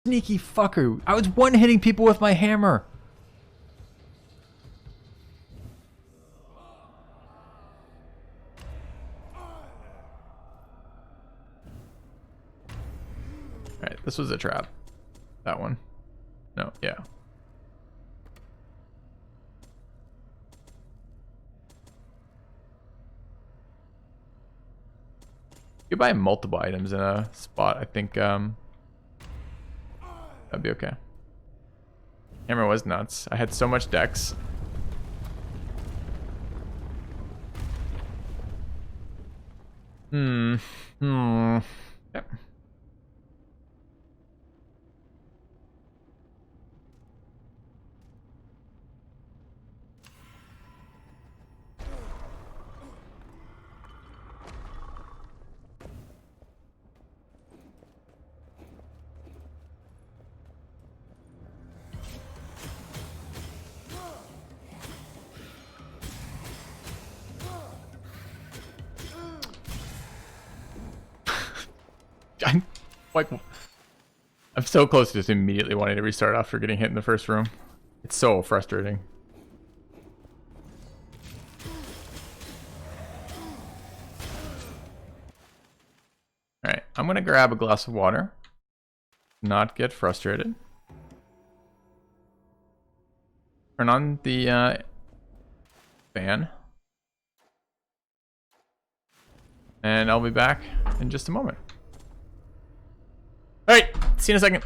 Sneaky fucker. I was one-hitting people with my hammer. Alright, this was a trap. That one. No, yeah. You buy multiple items in a spot, I think that'd be okay. Hammer was nuts. I had so much dex. Yep. I'm like, I'm so close to just immediately wanting to restart after getting hit in the first room. It's so frustrating. Alright, I'm gonna grab a glass of water. Not get frustrated. Turn on the fan. And I'll be back in just a moment. Alright, see you in a second.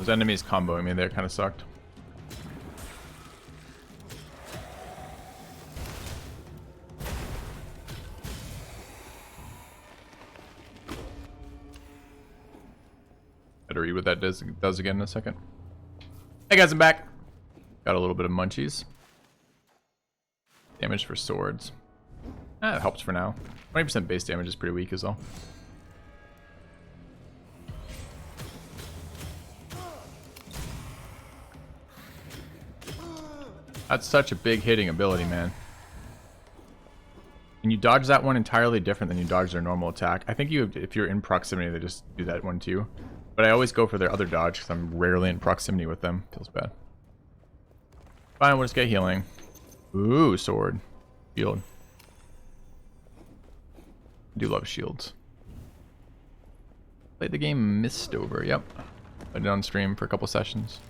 Those enemies comboing me there kind of sucked. Better read what that does again in a second. Hey guys, I'm back. Got a little bit of munchies. Damage for swords. That helps for now. 20% base damage is pretty weak as well. That's such a big hitting ability, man. And you dodge that one entirely different than you dodge their normal attack. I think if you're in proximity, they just do that one too. But I always go for their other dodge because I'm rarely in proximity with them. Feels bad. Fine, we'll just get healing. Ooh, sword. Shield. I do love shields. Played the game Mistover, yep. Played it on stream for a couple sessions.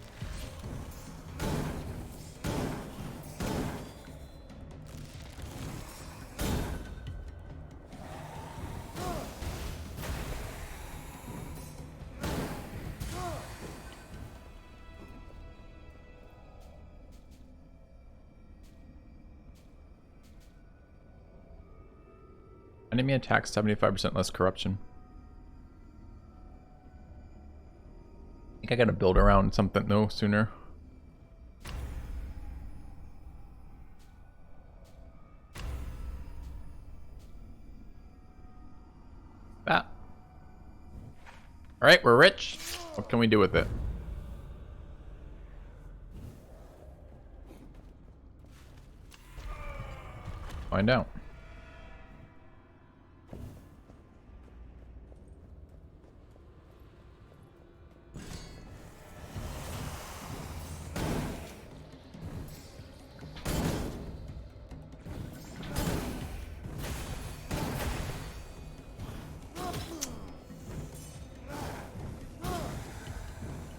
Enemy attacks 75% less corruption. I think I gotta build around something though sooner. That. Alright, we're rich. What can we do with it? Find out.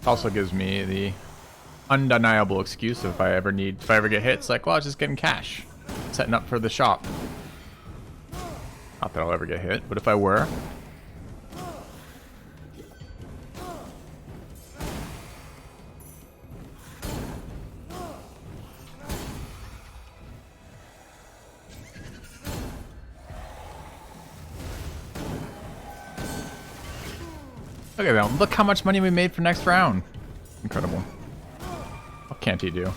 Also gives me the undeniable excuse if I ever get hit, it's like, well, I was just getting cash. Setting up for the shop. Not that I'll ever get hit, but if I were. Look at that. Look how much money we made for next round. Incredible. What can't he do?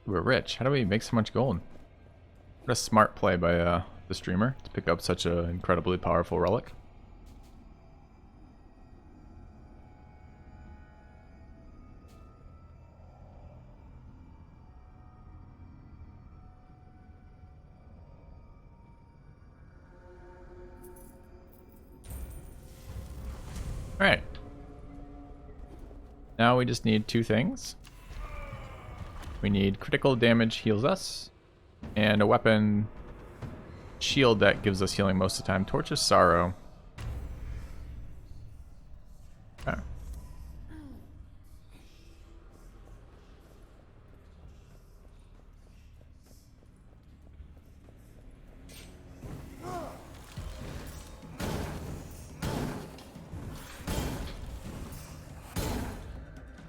We're rich. How do we make so much gold? What a smart play by the streamer to pick up such an incredibly powerful relic. Alright. Now we just need two things. We need critical damage heals us. And a weapon shield that gives us healing most of the time. Torch of Sorrow. Okay.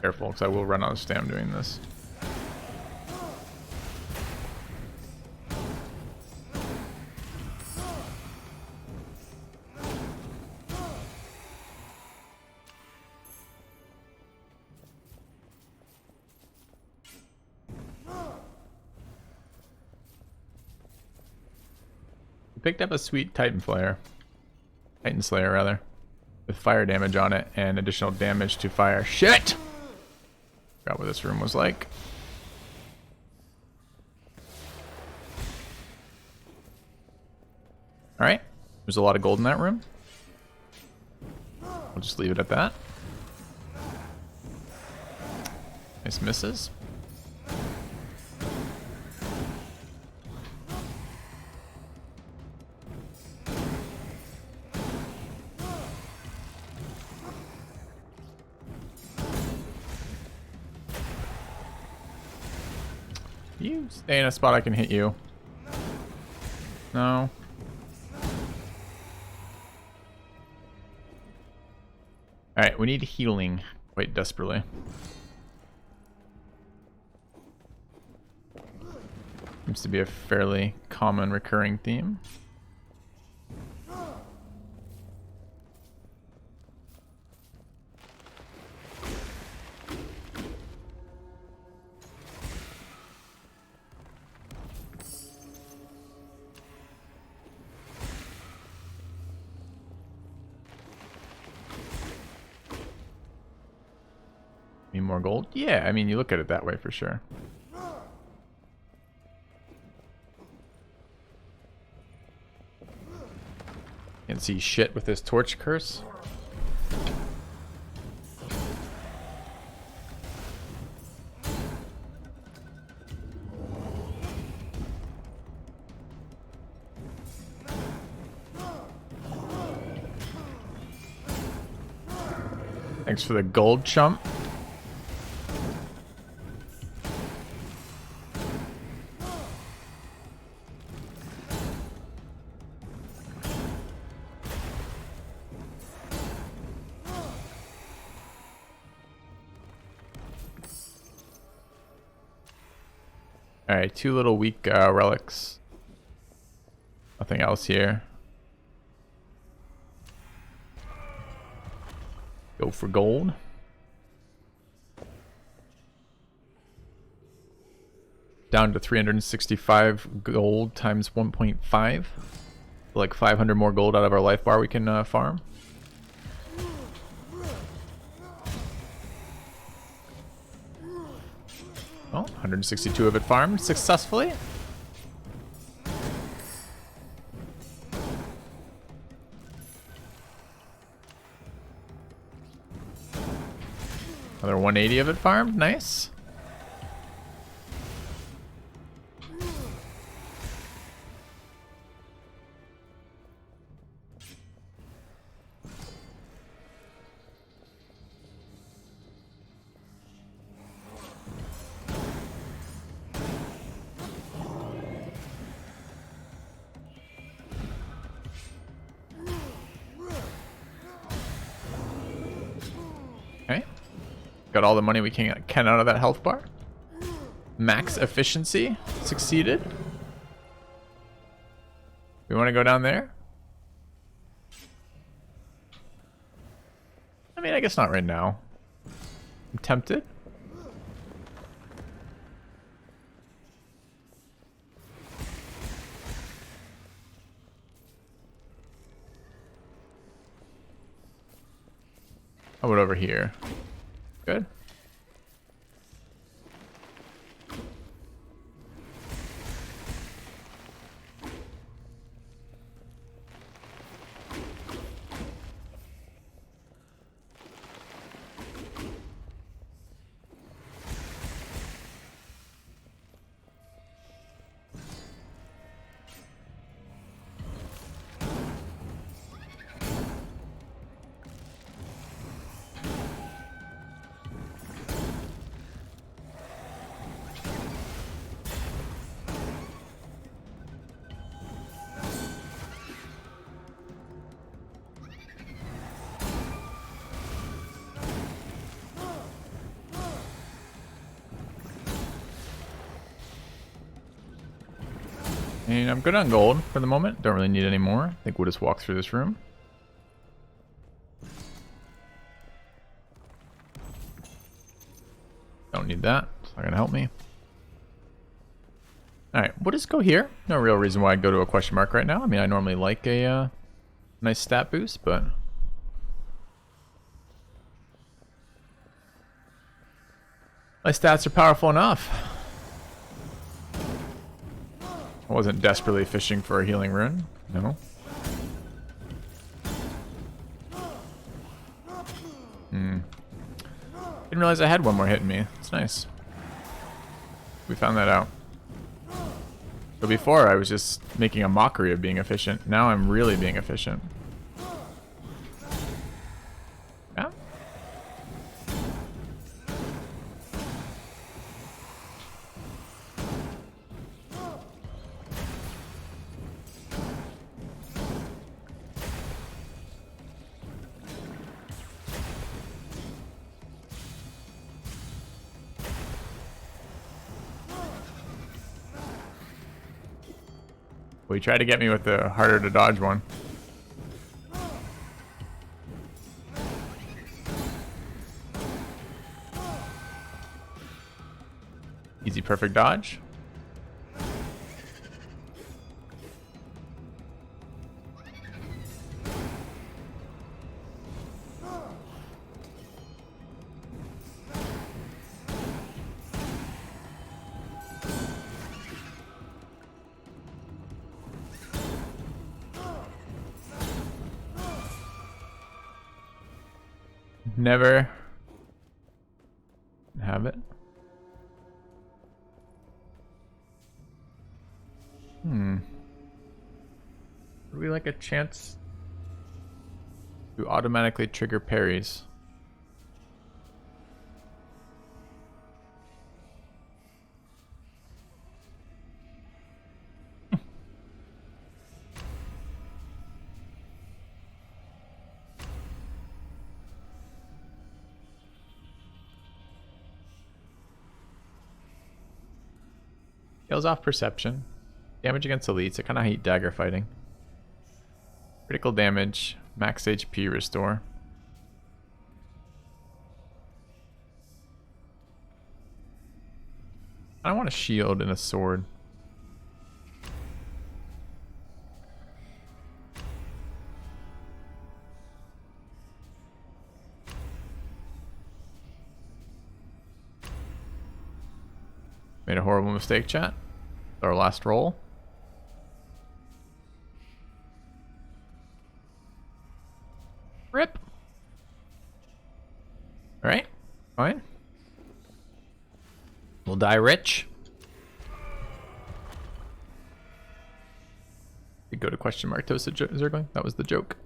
Careful, because I will run out of stam doing this. Picked up a sweet Titan Slayer, rather, with fire damage on it and additional damage to fire. Shit! Forgot what this room was like. Alright, there's a lot of gold in that room. We'll just leave it at that. Nice misses. You stay in a spot I can hit you. No. Alright, we need healing quite desperately. Seems to be a fairly common recurring theme. Need more gold? Yeah, I mean, you look at it that way for sure. Can't see shit with this torch curse. Thanks for the gold, chump. Alright, 2 little weak relics. Nothing else here. Go for gold. Down to 365 gold times 1.5. Like 500 more gold out of our life bar we can farm. Oh, 162 of it farmed successfully. Another 180 of it farmed. Nice. Okay. Got all the money we can out of that health bar. Max efficiency succeeded. We want to go down there? I mean, I guess not right now. I'm tempted. How about over here? Good. And I'm good on gold for the moment. Don't really need any more. I think we'll just walk through this room. Don't need that. It's not gonna help me. Alright, we'll just go here. No real reason why I'd go to a question mark right now. I mean, I normally like a nice stat boost, but... my stats are powerful enough. I wasn't desperately fishing for a healing rune. No. Didn't realize I had one more hitting me. It's nice. We found that out. So before I was just making a mockery of being efficient. Now I'm really being efficient. Yeah. Well, he tried to get me with the harder to dodge one. Easy, perfect dodge. Never have it. Would we like a chance to automatically trigger parries? Kills off perception. Damage against elites. I kind of hate dagger fighting. Critical damage. Max HP restore. I want a shield and a sword. Made a horrible mistake, chat. Our last roll. Rip. Alright, fine. We'll die rich. We go to question mark toast Zergling. That was the joke.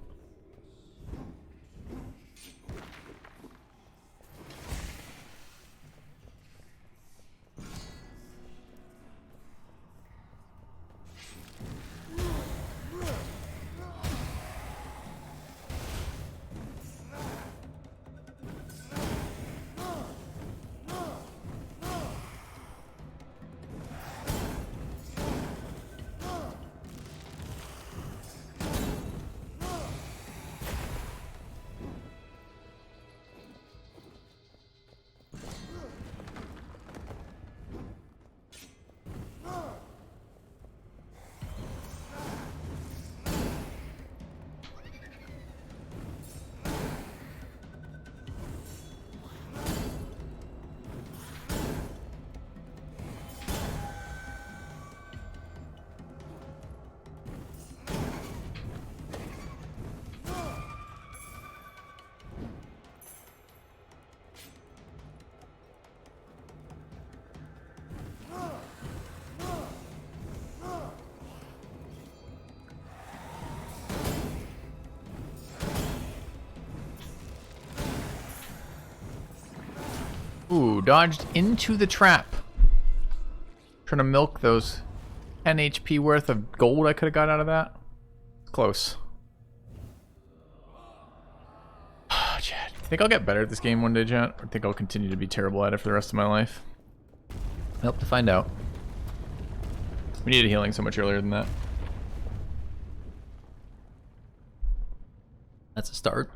Ooh, dodged into the trap. Trying to milk those 10 HP worth of gold I could have got out of that. Close. Chad, I think I'll get better at this game one day, chat. I think I'll continue to be terrible at it for the rest of my life. I hope to find out. We needed healing so much earlier than that. That's a start.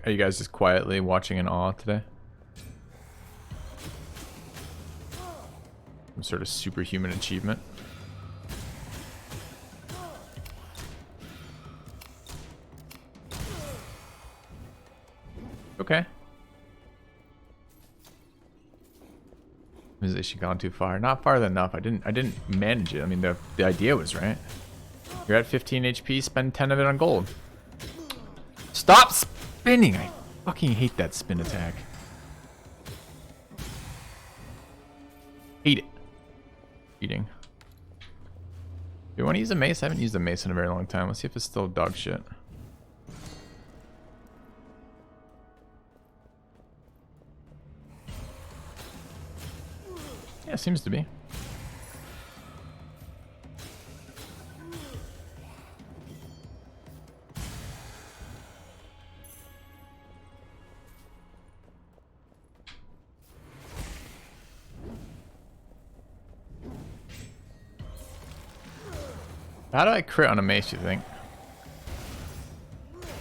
Are you guys just quietly watching in awe today? Some sort of superhuman achievement. Okay. Has she gone too far? Not far enough. I didn't manage it. I mean, the idea was right. You're at 15 HP, spend 10 of it on gold. Stop spinning! I fucking hate that spin attack. Hate it. Eating. Do you want to use a mace? I haven't used a mace in a very long time. Let's see if it's still dog shit. Yeah, seems to be. How do I crit on a mace, you think?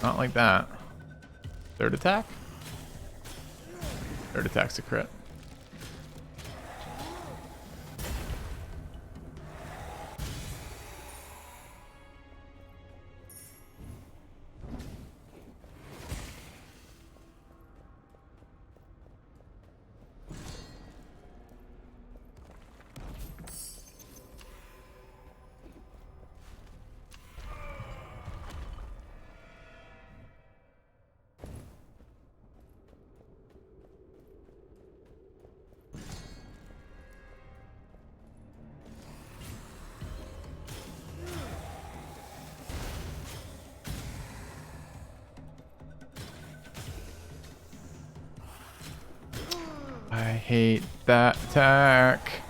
Not like that. Third attack? Third attack's a crit. I hate that attack.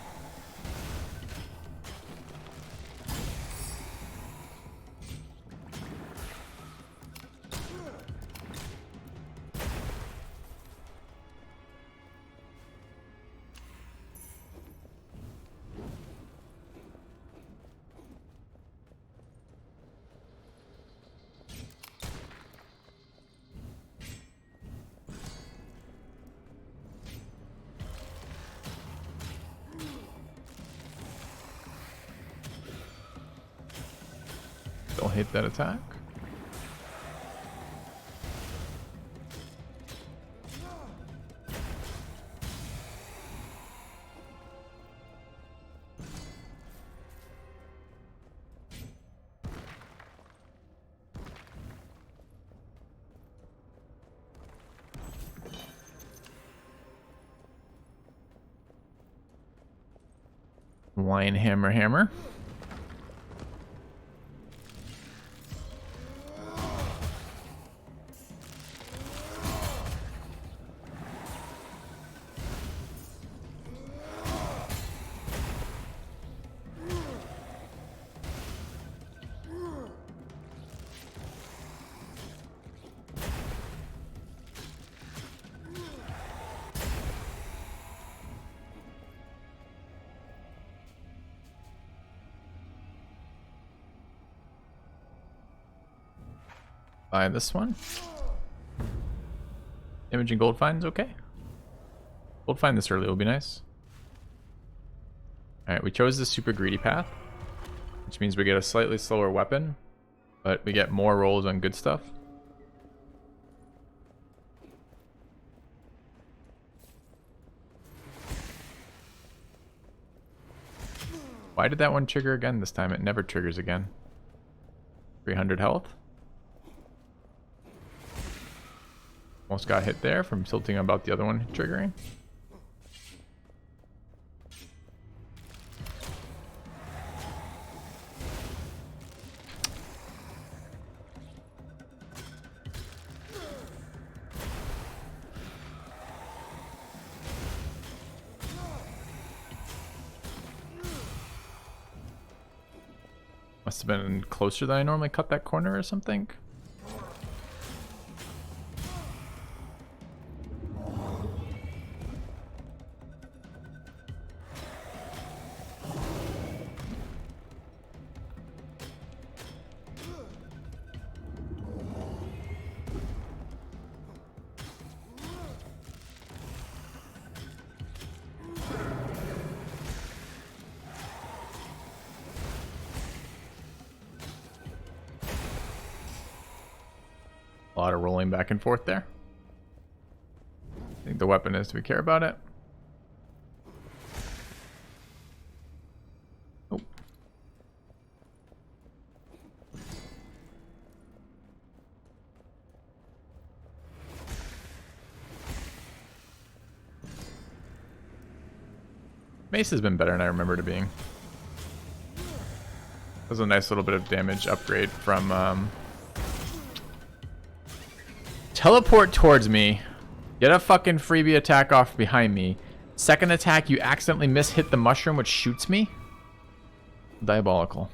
Still hate that attack. Lion hammer. Buy this one. Imaging gold finds, okay. Gold find this early will be nice. Alright, we chose the super greedy path, which means we get a slightly slower weapon, but we get more rolls on good stuff. Why did that one trigger again this time? It never triggers again. 300 health. Almost got hit there from tilting about the other one triggering. Must have been closer than I normally cut that corner or something. A lot of rolling back and forth there. I think the weapon is, do we care about it? Oh. Mace has been better than I remember it being. That was a nice little bit of damage upgrade from teleport towards me, get a fucking freebie attack off behind me. Second attack, you accidentally hit the mushroom, which shoots me. Diabolical.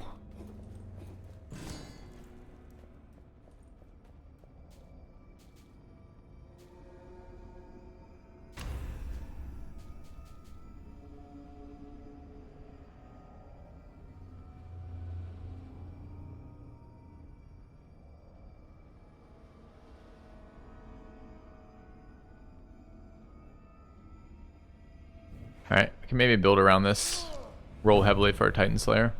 Alright, I can maybe build around this. Roll heavily for a Titan Slayer.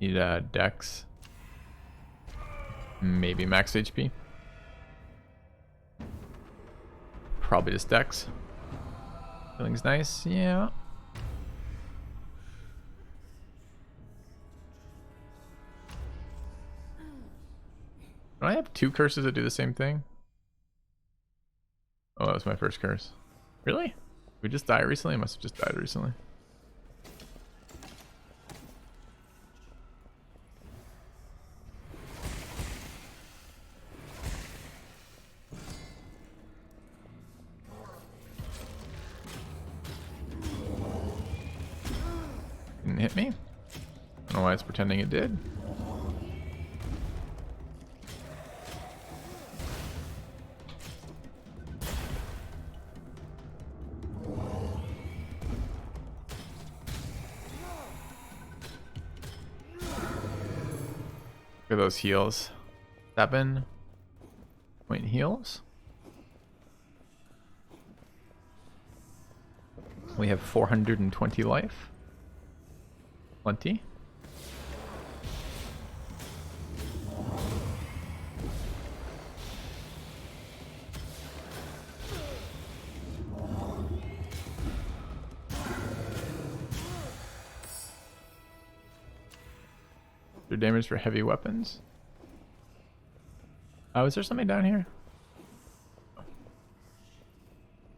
Need Dex. Maybe max HP. Probably just Dex. Feeling's nice, yeah. Don't I have 2 curses that do the same thing? Oh, that was my first curse. Really? Did we just die recently? I must have just died recently. Didn't hit me? I don't know why it's pretending it did. Look at those heals. 7 point heals. We have 420 life. Plenty. Their damage for heavy weapons. Oh, is there something down here?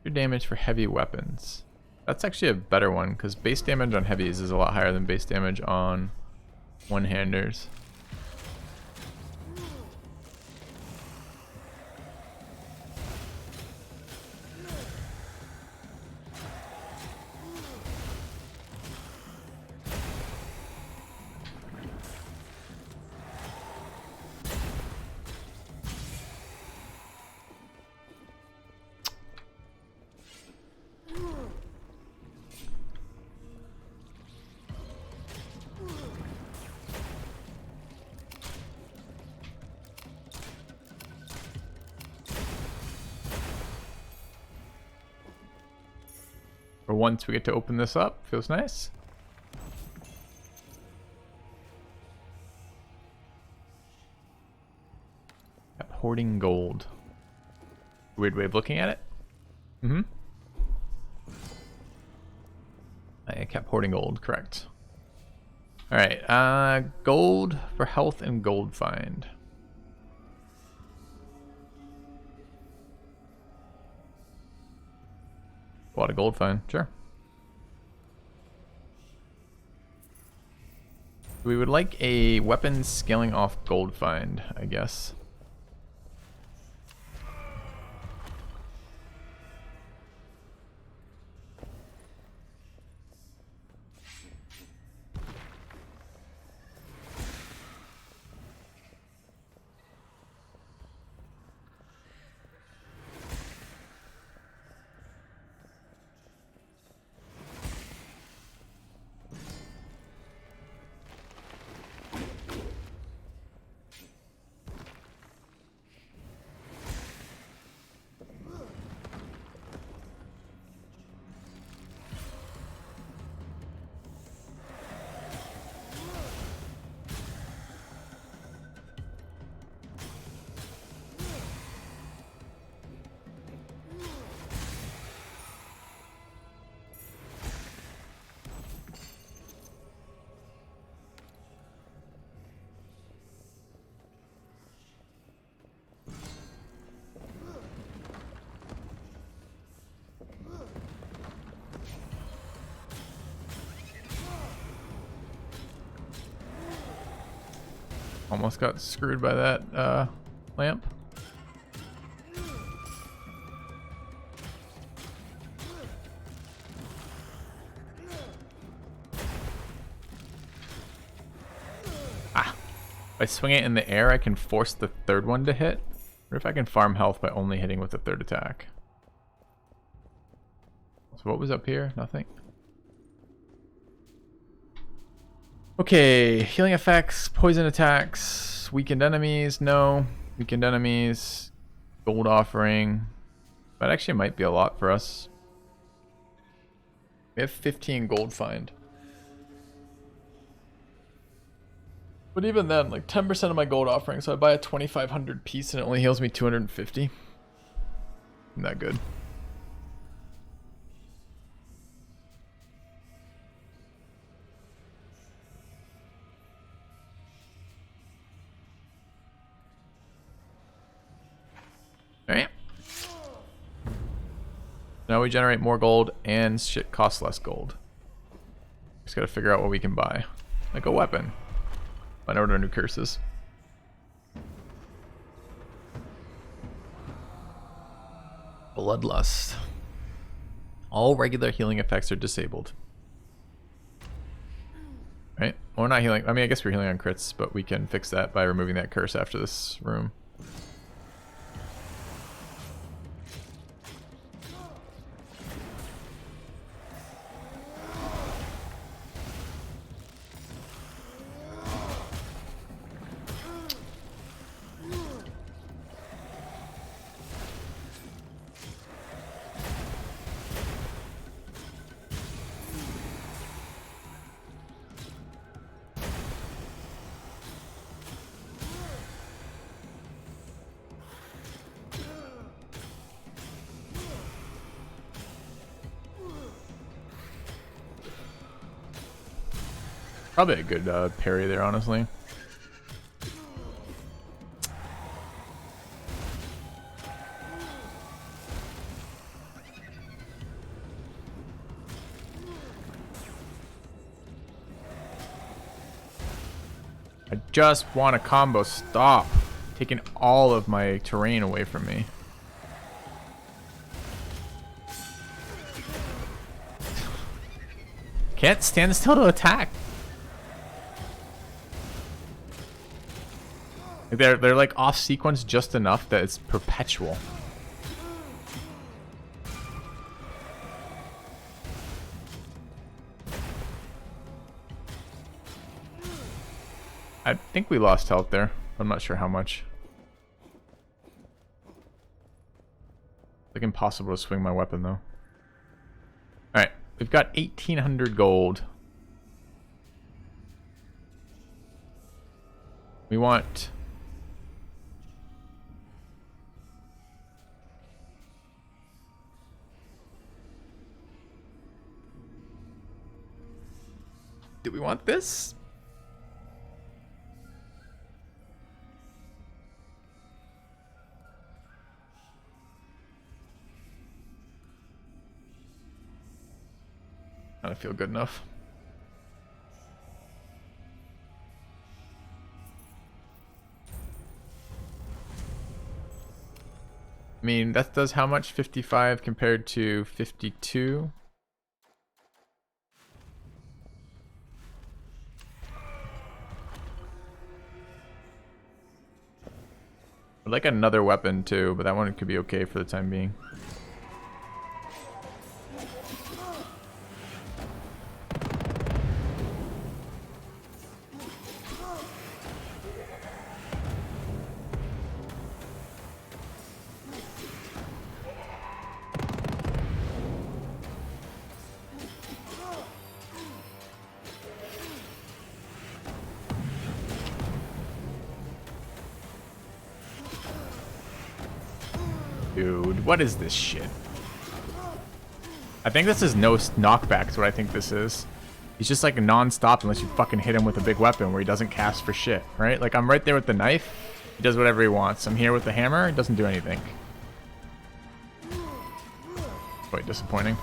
Your damage for heavy weapons. That's actually a better one, because base damage on heavies is a lot higher than base damage on one-handers. For once we get to open this up. Feels nice. Yep, hoarding gold. Weird way of looking at it. Mm-hmm. I kept hoarding gold, correct. Alright, gold for health and gold find. A lot of gold find, sure. We would like a weapon scaling off gold find, I guess. Almost got screwed by that lamp. Ah! If I swing it in the air, I can force the third one to hit. Or if I can farm health by only hitting with the third attack. So what was up here? Nothing. Okay, healing effects, poison attacks, weakened enemies, no. Weakened enemies, gold offering. That actually might be a lot for us. We have 15 gold find. But even then, like 10% of my gold offering, so I buy a 2,500 piece and it only heals me 250. Isn't that good? Alright. Now we generate more gold and shit costs less gold. Just gotta figure out what we can buy. Like a weapon. Find out what our new curse is. Bloodlust. All regular healing effects are disabled. Right? Well, we're not healing. I mean, I guess we're healing on crits, but we can fix that by removing that curse after this room. Probably a good parry there, honestly. I just want a combo. Stop taking all of my terrain away from me. Can't stand still to attack. They're like off sequence just enough that it's perpetual. I think we lost health there. I'm not sure how much. It's like impossible to swing my weapon though. Alright, we've got 1,800 gold. We want... Do we want this? I don't feel good enough. I mean, that does how much? 55 compared to 52? I'd like another weapon too, but that one could be okay for the time being. Dude, what is this shit? I think this is no knockback is what I think this is. He's just like non-stop unless you fucking hit him with a big weapon where he doesn't cast for shit, right? Like I'm right there with the knife. He does whatever he wants. I'm here with the hammer. He doesn't do anything. Quite disappointing.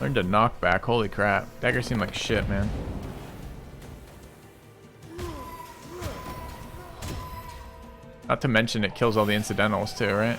Learned to knock back. Holy crap. Dagger seemed like shit, man. Not to mention it kills all the incidentals too, right?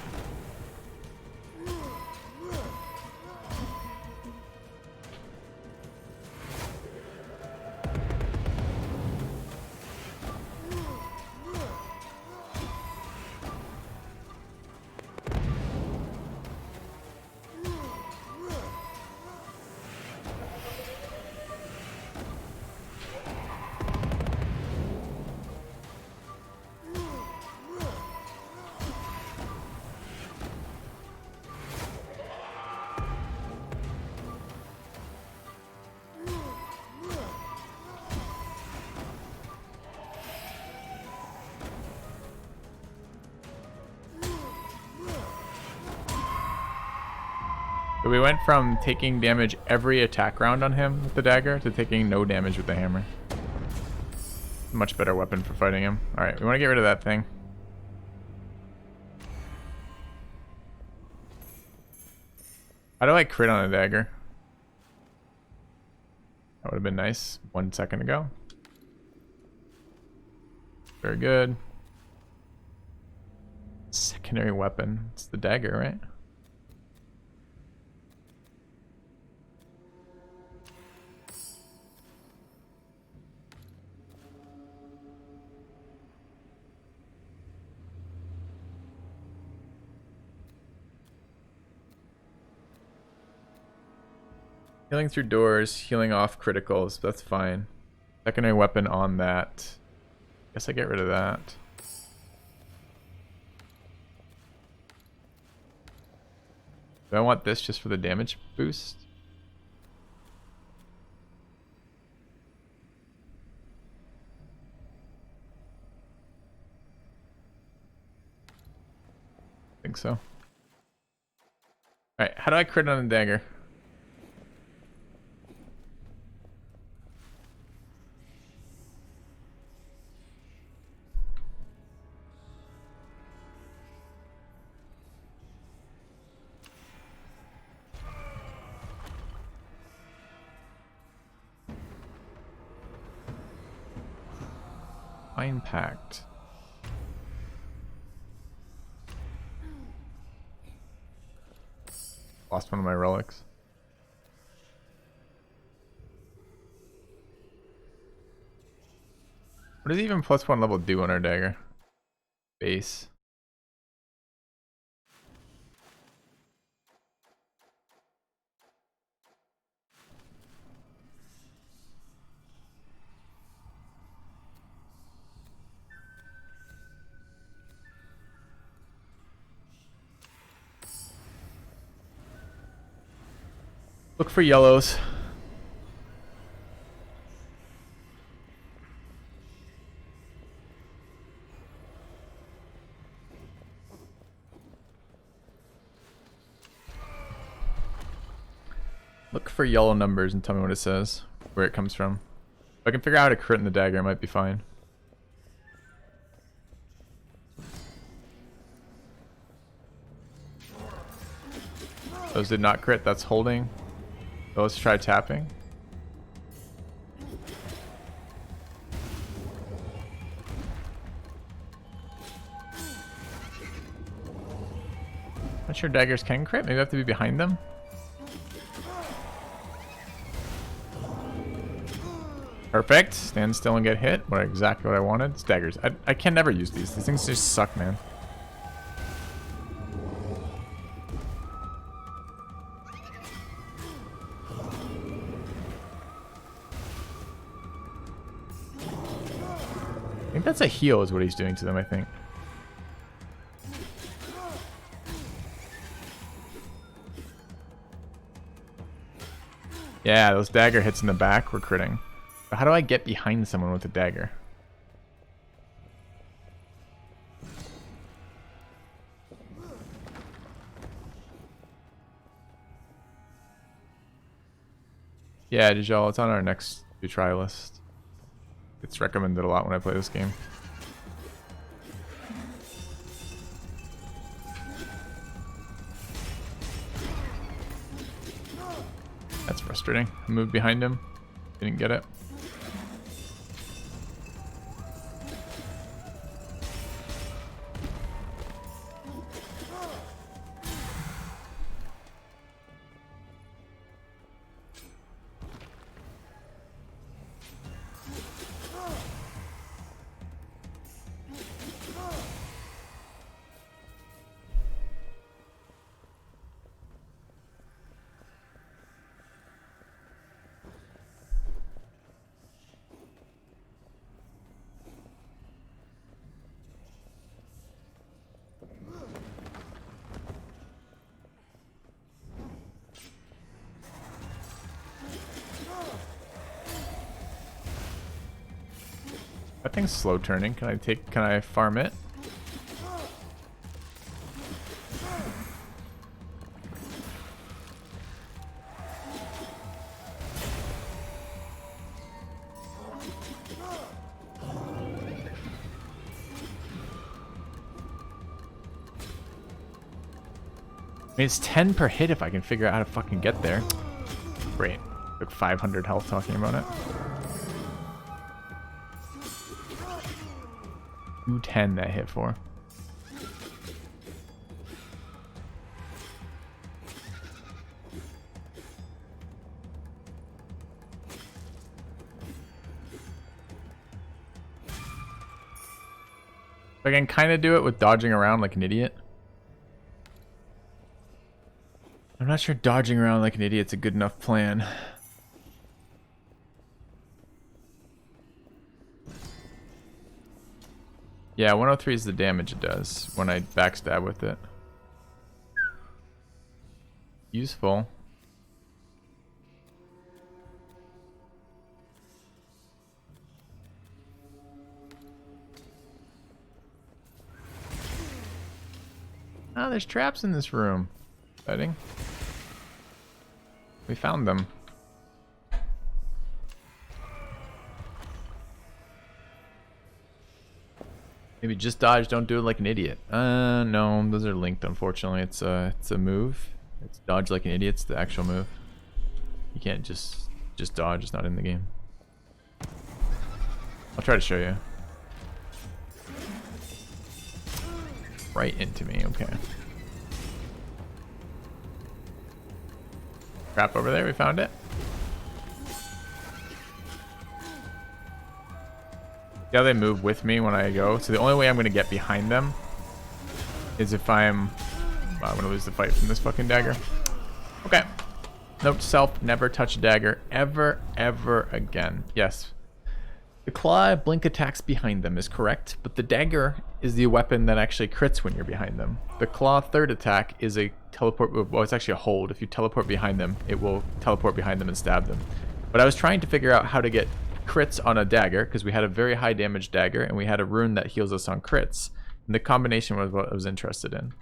So we went from taking damage every attack round on him with the dagger to taking no damage with the hammer. Much better weapon for fighting him. Alright, we want to get rid of that thing. How do I crit on a dagger? That would have been nice 1 second ago. Very good. Secondary weapon. It's the dagger, right? Healing through doors, healing off criticals, that's fine. Secondary weapon on that. Guess I get rid of that. Do I want this just for the damage boost? I think so. Alright, how do I crit on a dagger? Impact. Lost one of my relics. What does even +1 level do on our dagger? Base. Look for yellows. Look for yellow numbers and tell me what it says, where it comes from. If I can figure out how to crit in the dagger, it might be fine. Those did not crit, that's holding. So let's try tapping. Not sure daggers can crit, maybe I have to be behind them. Perfect. Stand still and get hit. Exactly what I wanted. It's daggers. I can never use these. These things just suck, man. I think that's a heal is what he's doing to them, I think. Yeah, those dagger hits in the back were critting. But how do I get behind someone with a dagger? Yeah, Dijal, it's on our next to try list. It's recommended a lot when I play this game. That's frustrating. I moved behind him. Didn't get it. That thing's slow turning. Can I farm it? mean, it's 10 per hit if I can figure out how to fucking get there. Great. Took 500 health talking about it. 210 that hit for. I can kind of do it with dodging around like an idiot. I'm not sure dodging around like an idiot's a good enough plan. Yeah, 103 is the damage it does when I backstab with it. Useful. Ah, there's traps in this room. Exciting. We found them. Maybe just dodge, don't do it like an idiot. No, those are linked, unfortunately. It's a move. It's dodge like an idiot's the actual move. You can't just dodge, it's not in the game. I'll try to show you. Right into me, okay. Trap over there, we found it. See how they move with me when I go? So the only way I'm gonna get behind them is if I'm gonna lose the fight from this fucking dagger. Okay. Note to self, never touch a dagger ever again. Yes. The claw blink attacks behind them is correct, but the dagger is the weapon that actually crits when you're behind them. The claw third attack is a teleport move. Well, it's actually a hold. If you teleport behind them, it will teleport behind them and stab them. But I was trying to figure out how to get crits on a dagger because we had a very high damage dagger and we had a rune that heals us on crits. And the combination was what I was interested in.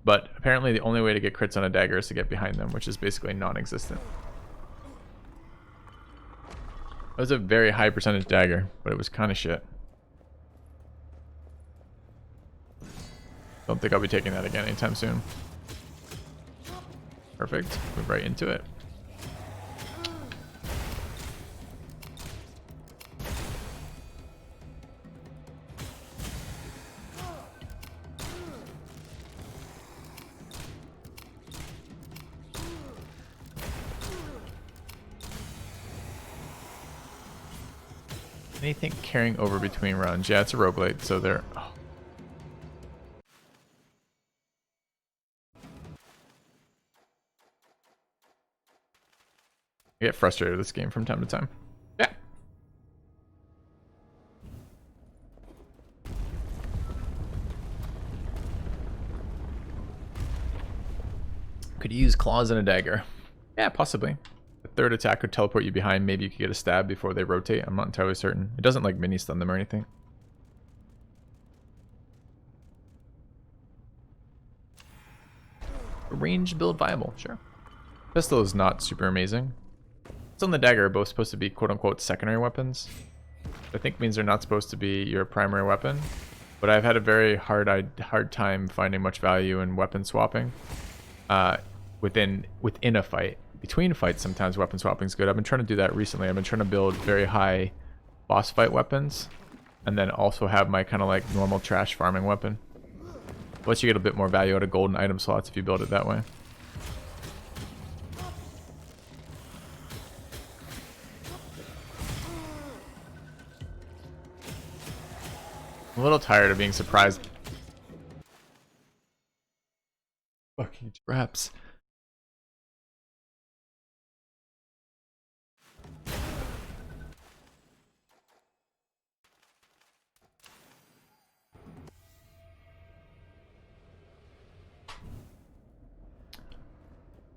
But apparently the only way to get crits on a dagger is to get behind them, which is basically non-existent. That was a very high percentage dagger, but it was kind of shit. Don't think I'll be taking that again anytime soon. Perfect. Move right into it. Anything carrying over between runs? Yeah, it's a roguelite, so they're... Oh. I get frustrated with this game from time to time. Yeah. Could you use claws and a dagger? Yeah, possibly. The third attack could teleport you behind. Maybe you could get a stab before they rotate. I'm not entirely certain. It doesn't like mini stun them or anything. Range build viable, sure. Pistol is not super amazing. Pistol and the dagger are both supposed to be quote-unquote secondary weapons. I think means they're not supposed to be your primary weapon. But I've had a very hard time finding much value in weapon swapping within a fight. Between fights, sometimes weapon swapping is good. I've been trying to do that recently. I've been trying to build very high boss fight weapons and then also have my kind of like normal trash farming weapon. Plus you get a bit more value out of golden item slots if you build it that way. I'm a little tired of being surprised. Fucking traps.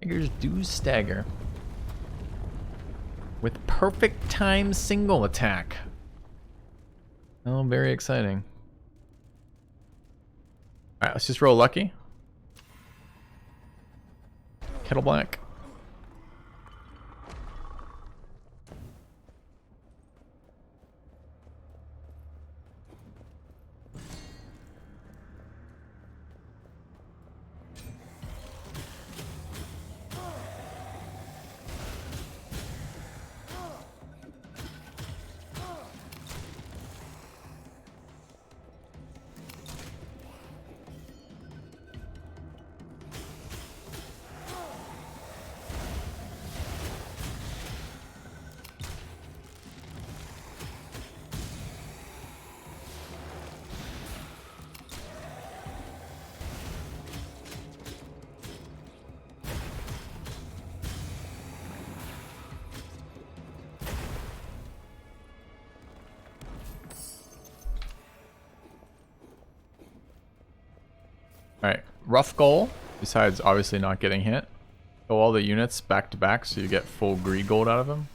Daggers do stagger. With perfect time single attack. Oh, very exciting. Alright, let's just roll lucky. Kettle black. Alright, rough goal, besides obviously not getting hit. Go all the units back to back so you get full greed gold out of them.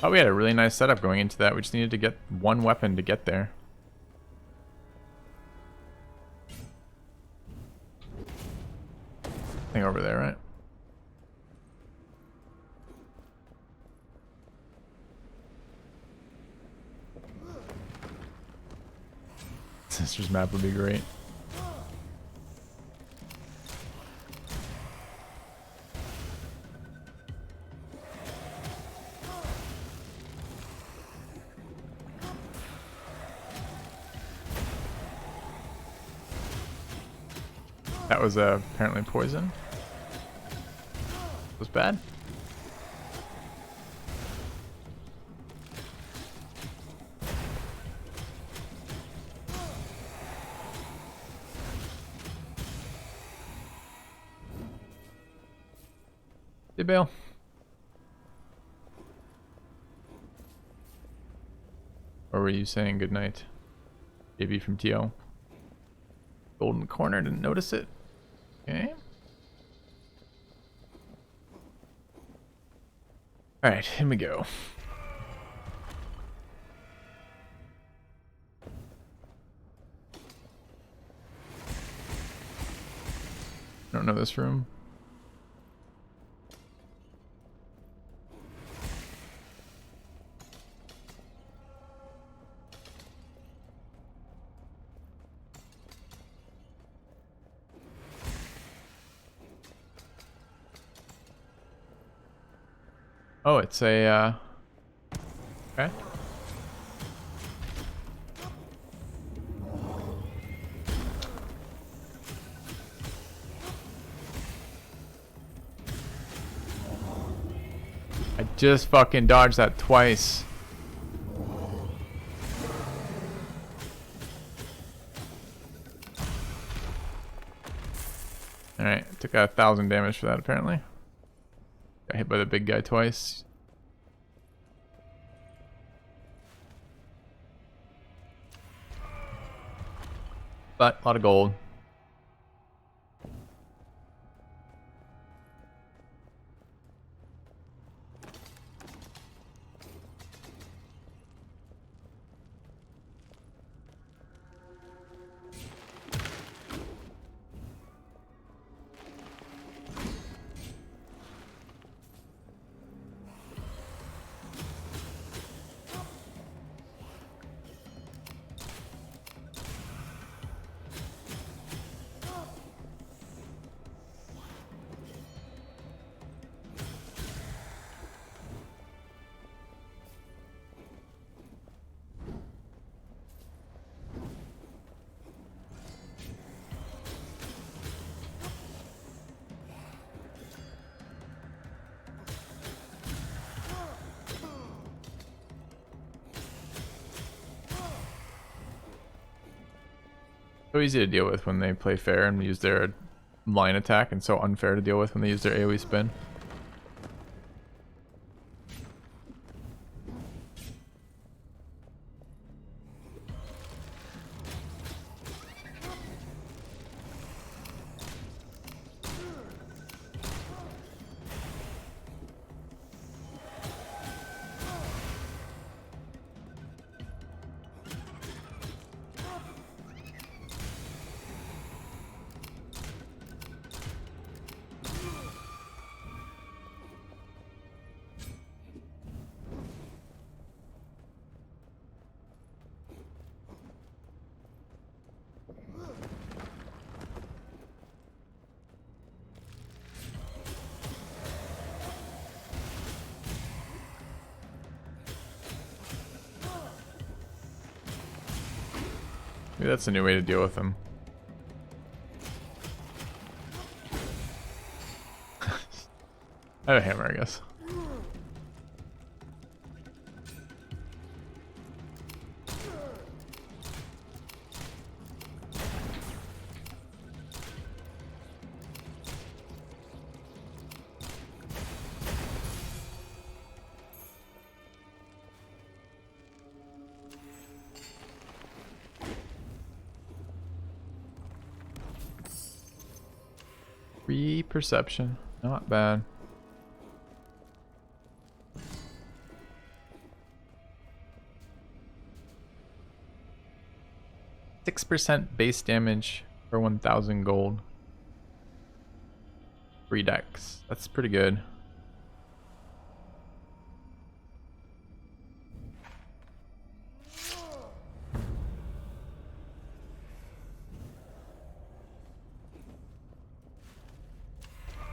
Oh, we had a really nice setup going into that. We just needed to get one weapon to get there. Thing over there, right? Sister's map would be great. That was apparently poison. Was bad. Hey, Bale. Or were you saying goodnight? Baby from TO. Golden corner, didn't notice it. Okay. Alright, here we go. I don't know this room. Oh, it's a, okay. I just fucking dodged that twice. Alright, took 1,000 damage for that apparently. Got hit by the big guy twice. But a lot of gold. So easy to deal with when they play fair and use their line attack, and so unfair to deal with when they use their AoE spin. Maybe that's a new way to deal with them. I have a hammer, I guess. Free perception. Not bad. 6% base damage for 1,000 gold. 3 decks. That's pretty good.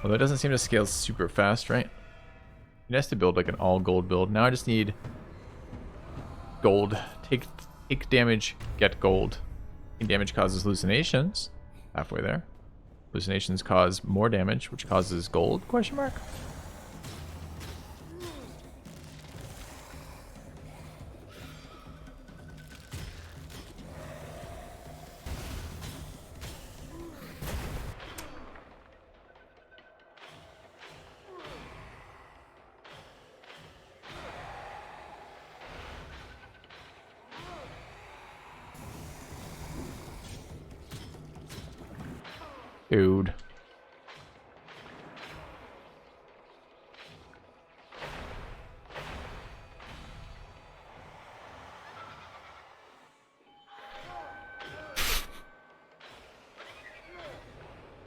Although it doesn't seem to scale super fast, right? It has to build like an all gold build. Now I just need gold. Take damage, get gold. Taking damage causes hallucinations. Halfway there. Hallucinations cause more damage, which causes gold? Question mark. Dude.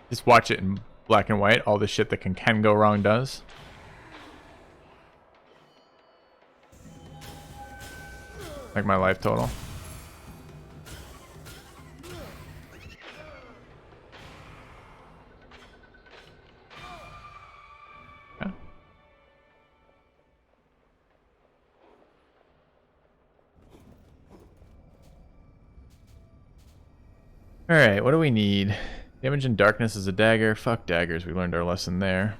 Just watch it in black and white. All the shit that can go wrong does. Like my life total. Yeah. Alright, what do we need? Damage in darkness is a dagger. Fuck daggers. We learned our lesson there.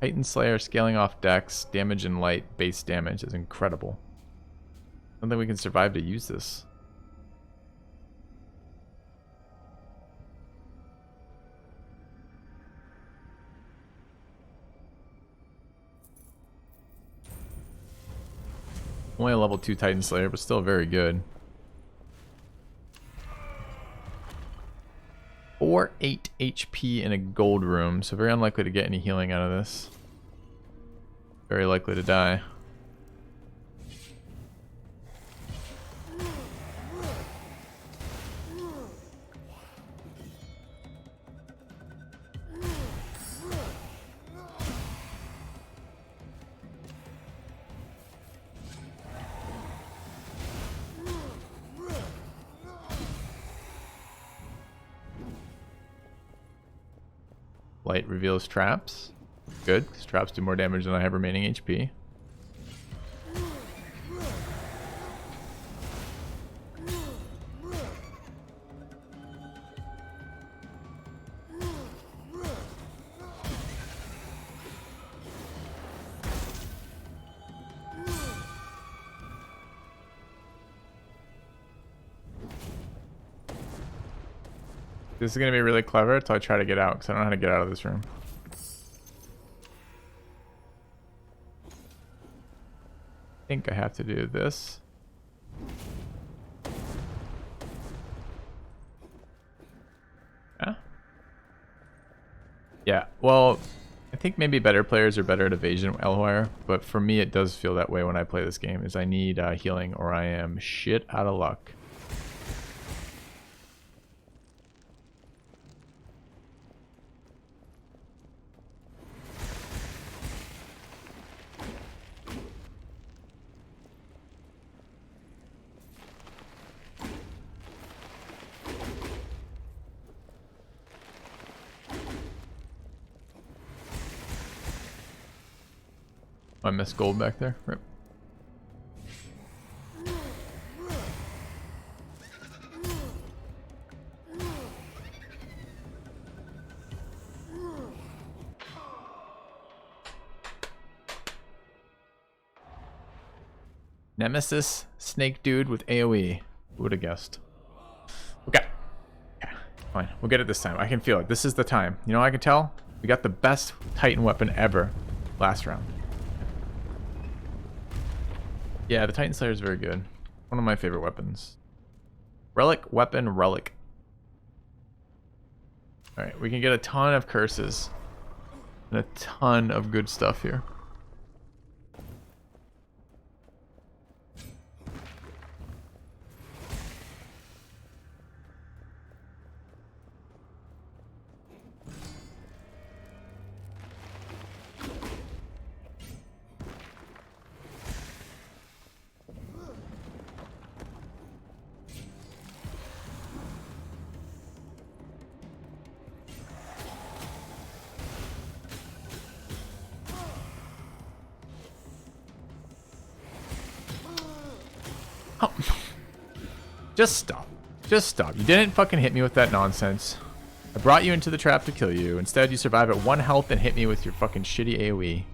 Titan Slayer scaling off decks. Damage in light. Base damage is incredible. I don't think we can survive to use this. Only a level 2 Titan Slayer, but still very good. 8 HP in a gold room, so very unlikely to get any healing out of this. Very likely to die. Light reveals traps. Good, because traps do more damage than I have remaining HP. This is going to be really clever until I try to get out, because I don't know how to get out of this room. I think I have to do this. Yeah? Yeah, well, I think maybe better players are better at evasion Elwire, but for me it does feel that way when I play this game, is I need healing or I am shit out of luck. I missed gold back there. Rip. Nemesis snake dude with AoE. Who would have guessed? Okay. Yeah, fine. We'll get it this time. I can feel it. This is the time. You know, I can tell we got the best Titan weapon ever last round. Yeah, the Titan Slayer is very good. One of my favorite weapons. Relic, weapon, relic. Alright, we can get a ton of curses. And a ton of good stuff here. Oh. Just stop. Just stop. You didn't fucking hit me with that nonsense. I brought you into the trap to kill you. Instead, you survive at 1 health and hit me with your fucking shitty AoE.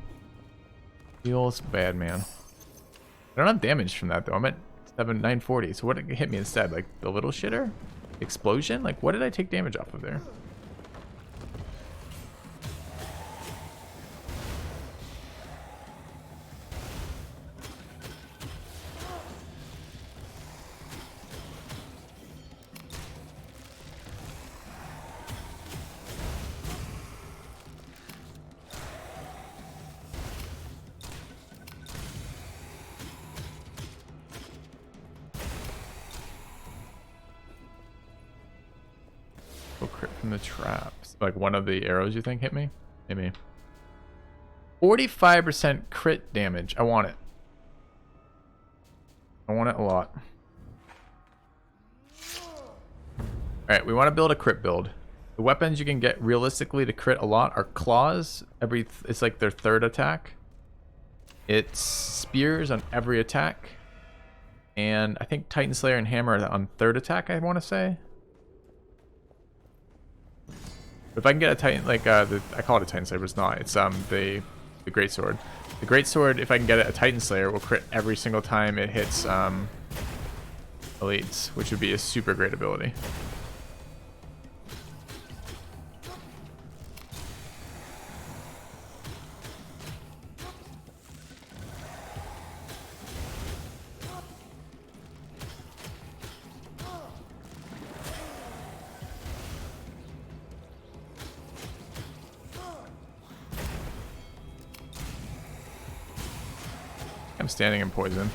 Feels bad, man. I don't have damage from that, though. I'm at 940. So what hit me instead? Like, the little shitter? Explosion? Like, what did I take damage off of there? Crit from the traps. Like one of the arrows you think hit me? Maybe. 45% crit damage. I want it. I want it a lot. Alright, we want to build a crit build. The weapons you can get realistically to crit a lot are claws. It's like their 3rd attack. It's spears on every attack. And I think Titan Slayer and Hammer on 3rd attack, I want to say. If I can get a Titan, like, I call it a Titan Slayer, but it's not. It's the Greatsword. The Greatsword, if I can get it, a Titan Slayer will crit every single time it hits elites, which would be a super great ability. I'm standing in poison.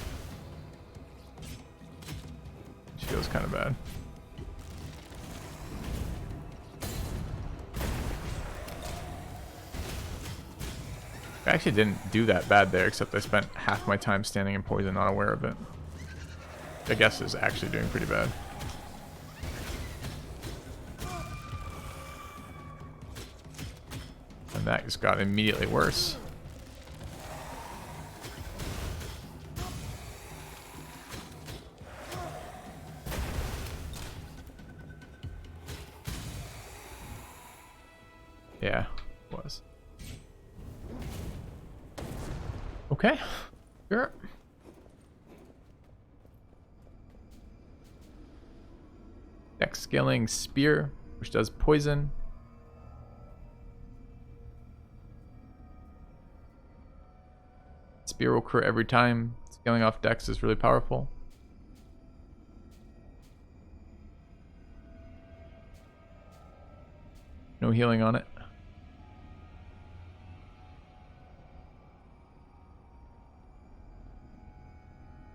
Which feels kind of bad. I actually didn't do that bad there, except I spent half my time standing in poison, not aware of it. Which I guess is actually doing pretty bad. And that just got immediately worse. Yeah, it was. Okay, sure. Dex scaling spear, which does poison. Spear will crit every time. Scaling off dex is really powerful. No healing on it.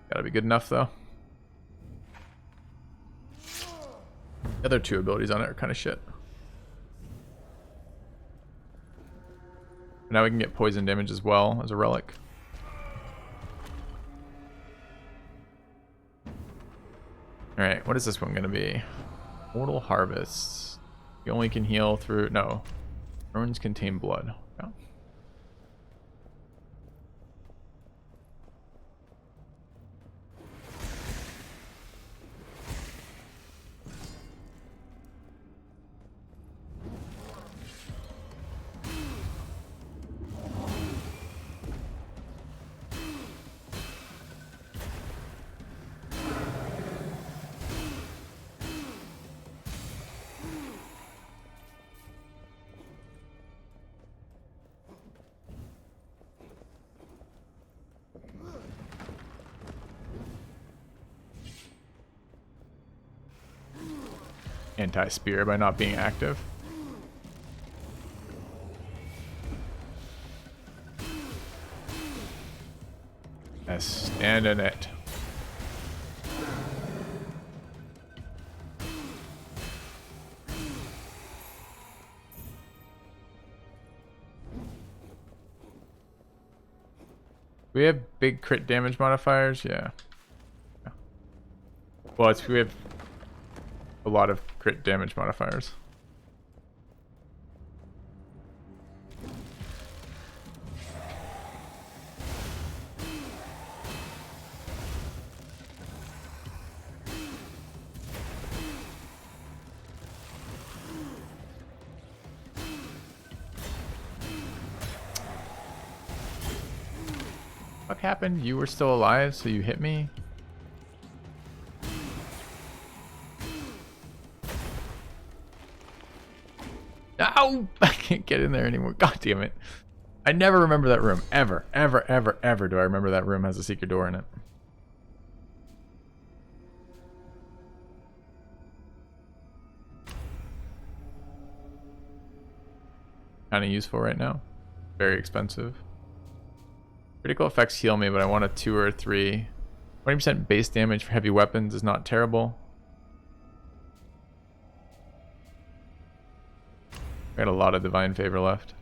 Gotta be good enough though. The other 2 abilities on it are kind of shit. Now we can get poison damage as well as a relic. Alright, what is this one gonna be? Mortal Harvest. You only can heal through... No. Runes contain blood. Yeah. anti-spear by not being active. Stand in it. We have big crit damage modifiers, yeah. Well, we have a lot of crit damage modifiers. What happened? You were still alive, so you hit me? Ow! I can't get in there anymore. God damn it. I never remember that room. Ever, ever, ever, ever do I remember that room has a secret door in it. Kind of useful right now. Very expensive. Critical effects heal me, but I want a 2 or a 3. 20% base damage for heavy weapons is not terrible. I got a lot of divine favor left.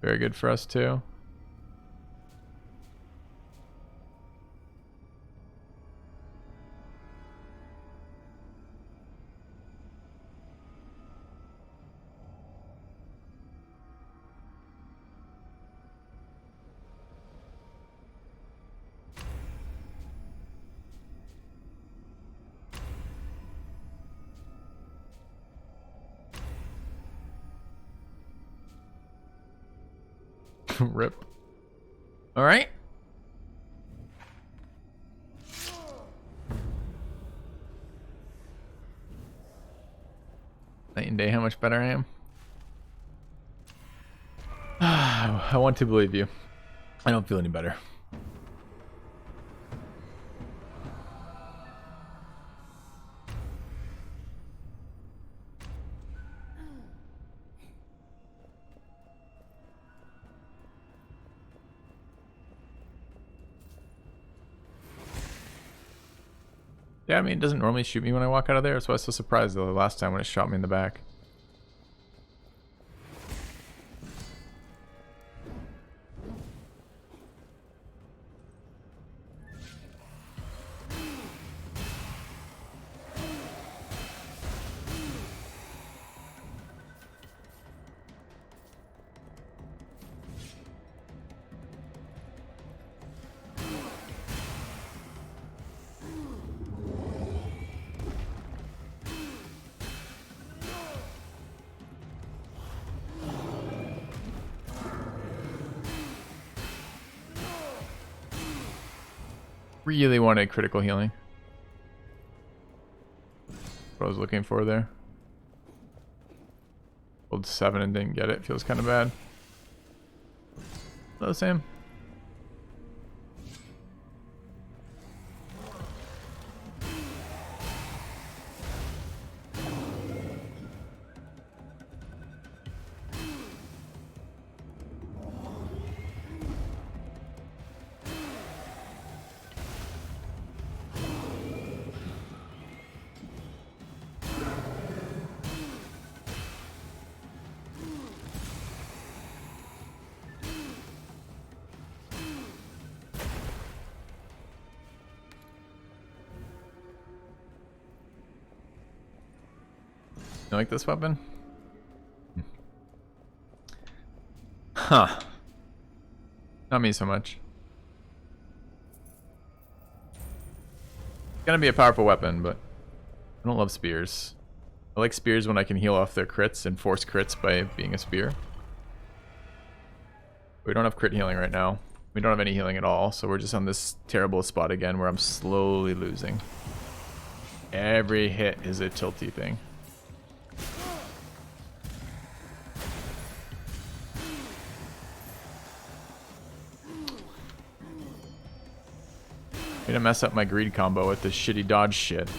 Very good for us too. Rip. All right. Night and day, how much better I am. I want to believe you. I don't feel any better. Yeah, I mean, it doesn't normally shoot me when I walk out of there. That's why I was so surprised the last time when it shot me in the back. Really wanted critical healing. What I was looking for there. Rolled 7 and didn't get it. Feels kind of bad. Hello, Sam. You like this weapon? Huh. Not me so much. It's gonna be a powerful weapon, but I don't love spears. I like spears when I can heal off their crits and force crits by being a spear. We don't have crit healing right now. We don't have any healing at all, so we're just on this terrible spot again where I'm slowly losing. Every hit is a tilty thing. I'm gonna mess up my greed combo with this shitty dodge shit.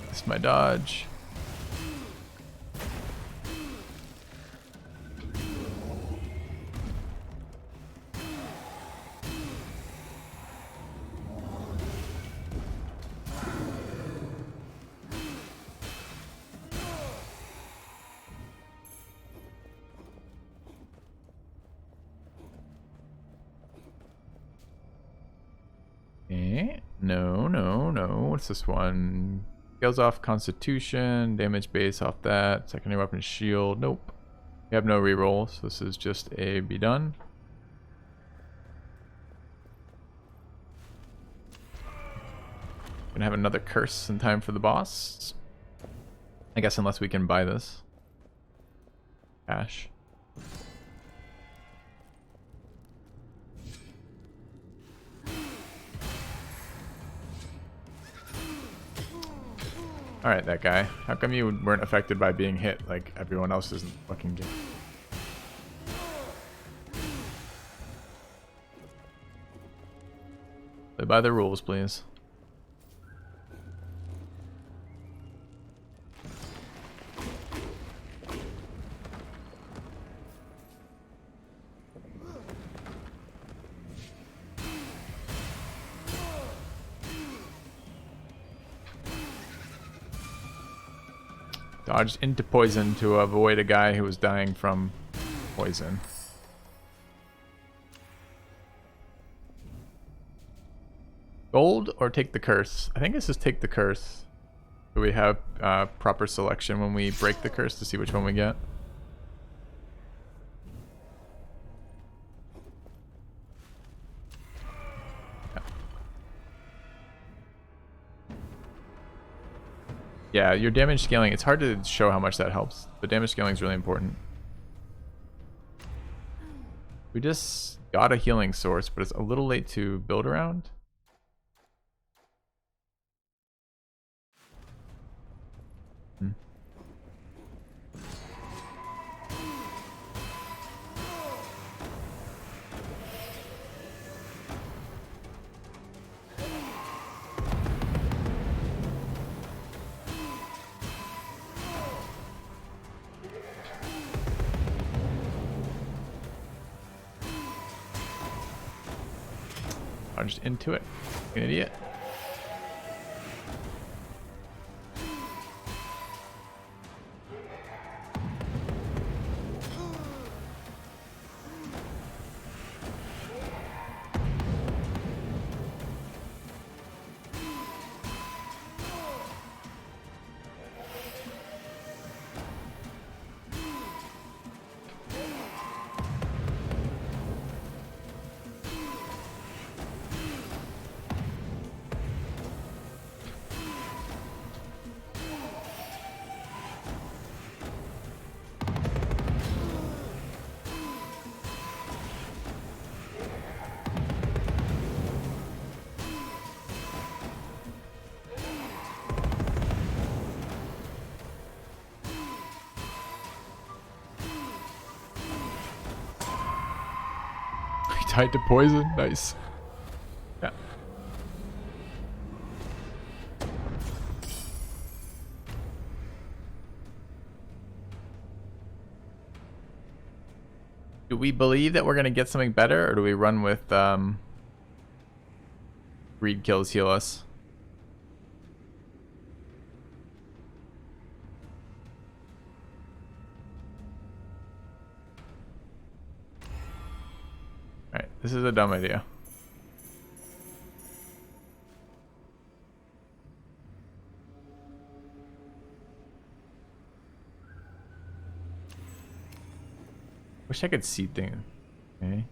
It's my dodge. No. What's this one? Scales off Constitution, damage base off that, secondary weapon shield. Nope. We have no reroll, so this is just a be done. Gonna have another curse in time for the boss. I guess unless we can buy this. Cash. Alright, that guy. How come you weren't affected by being hit like everyone else isn't fucking getting? Play by the rules, please. Dodged into poison to avoid a guy who was dying from poison. Gold or take the curse? I think this is take the curse. So we have proper selection when we break the curse to see which one we get. Yeah, your damage scaling, it's hard to show how much that helps, but damage scaling is really important. We just got a healing source, but it's a little late to build around. I'm just into it. An idiot. Tied to poison, nice. Yeah. Do we believe that we're gonna get something better, or do we run with greed kills heal us? Alright, this is a dumb idea. Wish I could see things. Okay.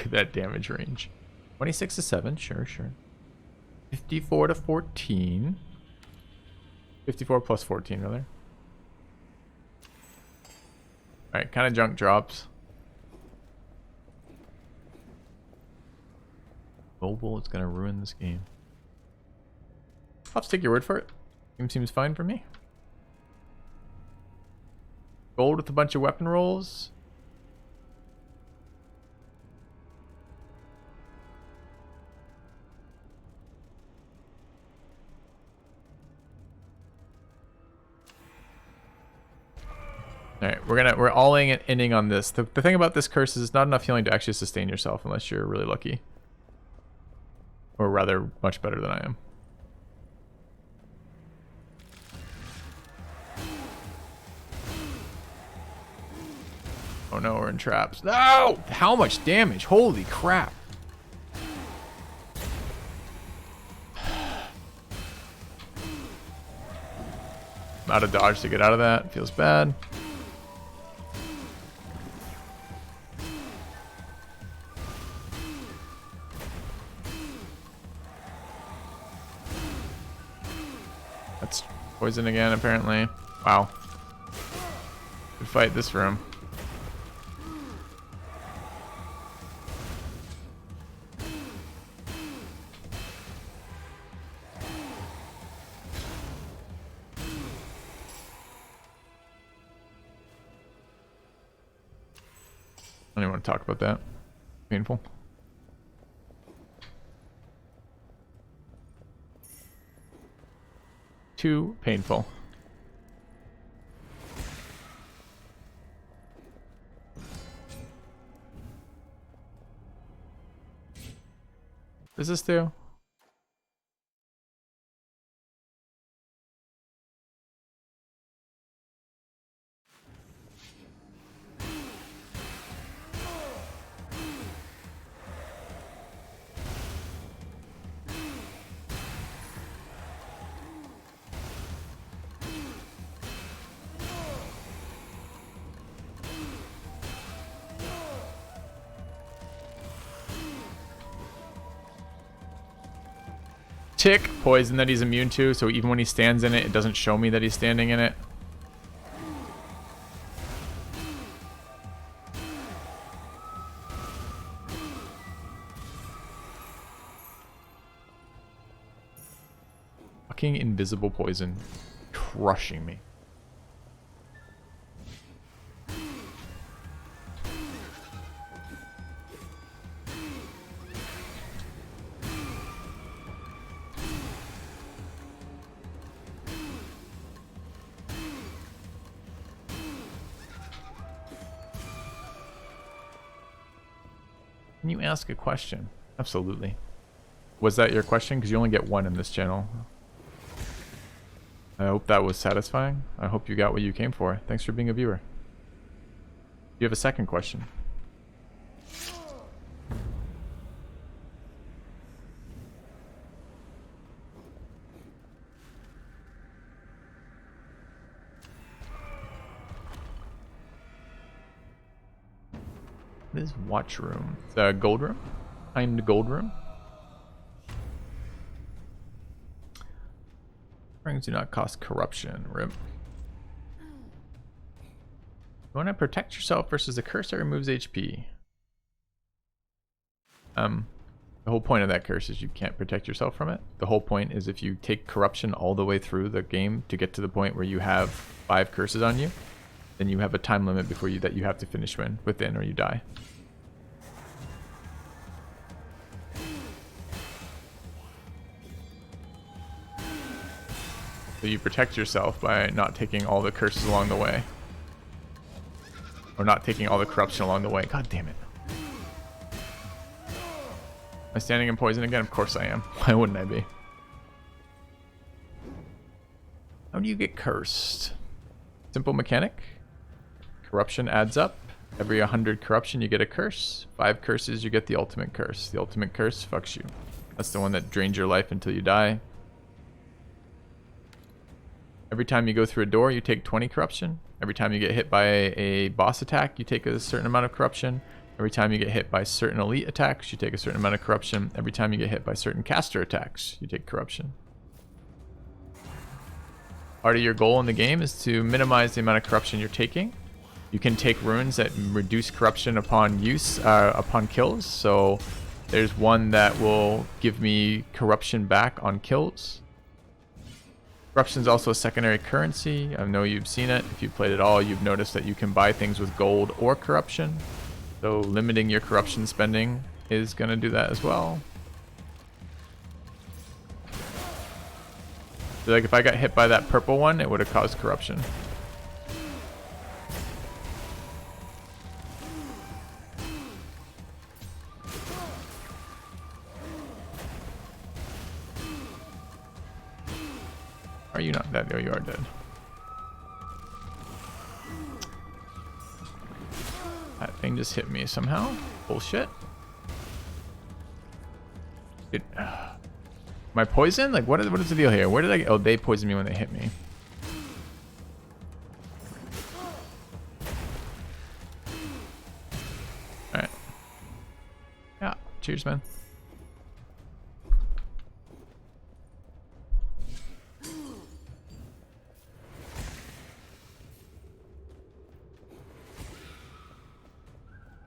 Look at that damage range. 26 to 7, sure. 54 to 14. 54 plus 14, rather. Alright, kind of junk drops. Mobile is going to ruin this game. I'll just take your word for it. Game seems fine for me. Gold with a bunch of weapon rolls. Alright, we're all-in on this. The thing about this curse is it's not enough healing to actually sustain yourself unless you're really lucky. Or rather, much better than I am. Oh no, we're in traps. No! How much damage? Holy crap. I'm out of dodge to get out of that. Feels bad. That's poison again, apparently. Wow. Good fight this room. I don't even want to talk about that. Painful. Too painful. What does this do? Tick poison that he's immune to, so even when he stands in it, it doesn't show me that he's standing in it. Fucking invisible poison. Crushing me. Can you ask a question? Absolutely. Was that your question? Because you only get one in this channel. I hope that was satisfying. I hope you got what you came for. Thanks for being a viewer. You have a second question. What is watch room? It's a gold room? I'm the gold room. Rings do not cost corruption. Rip. You want to protect yourself versus a curse that removes HP. The whole point of that curse is you can't protect yourself from it. The whole point is if you take corruption all the way through the game to get to the point where you have 5 curses on you, then you have a time limit before you that you have to finish within or you die. So you protect yourself by not taking all the curses along the way. Or not taking all the corruption along the way. God damn it. Am I standing in poison again? Of course I am. Why wouldn't I be? How do you get cursed? Simple mechanic. Corruption adds up. Every 100 corruption you get a curse. 5 curses you get the ultimate curse. The ultimate curse fucks you. That's the one that drains your life until you die. Every time you go through a door, you take 20 corruption. Every time you get hit by a boss attack, you take a certain amount of corruption. Every time you get hit by certain elite attacks, you take a certain amount of corruption. Every time you get hit by certain caster attacks, you take corruption. Part of your goal in the game is to minimize the amount of corruption you're taking. You can take runes that reduce corruption upon use, upon kills. So there's one that will give me corruption back on kills. Corruption is also a secondary currency. I know you've seen it. If you've played it all, you've noticed that you can buy things with gold or corruption. So limiting your corruption spending is going to do that as well. So like if I got hit by that purple one, it would have caused corruption. Are you not dead? Oh, you are dead. That thing just hit me somehow. Bullshit. Dude, am I poisoned? Like, what is the deal here? Where did I... Oh, they poisoned me when they hit me. Alright. Yeah, cheers, man.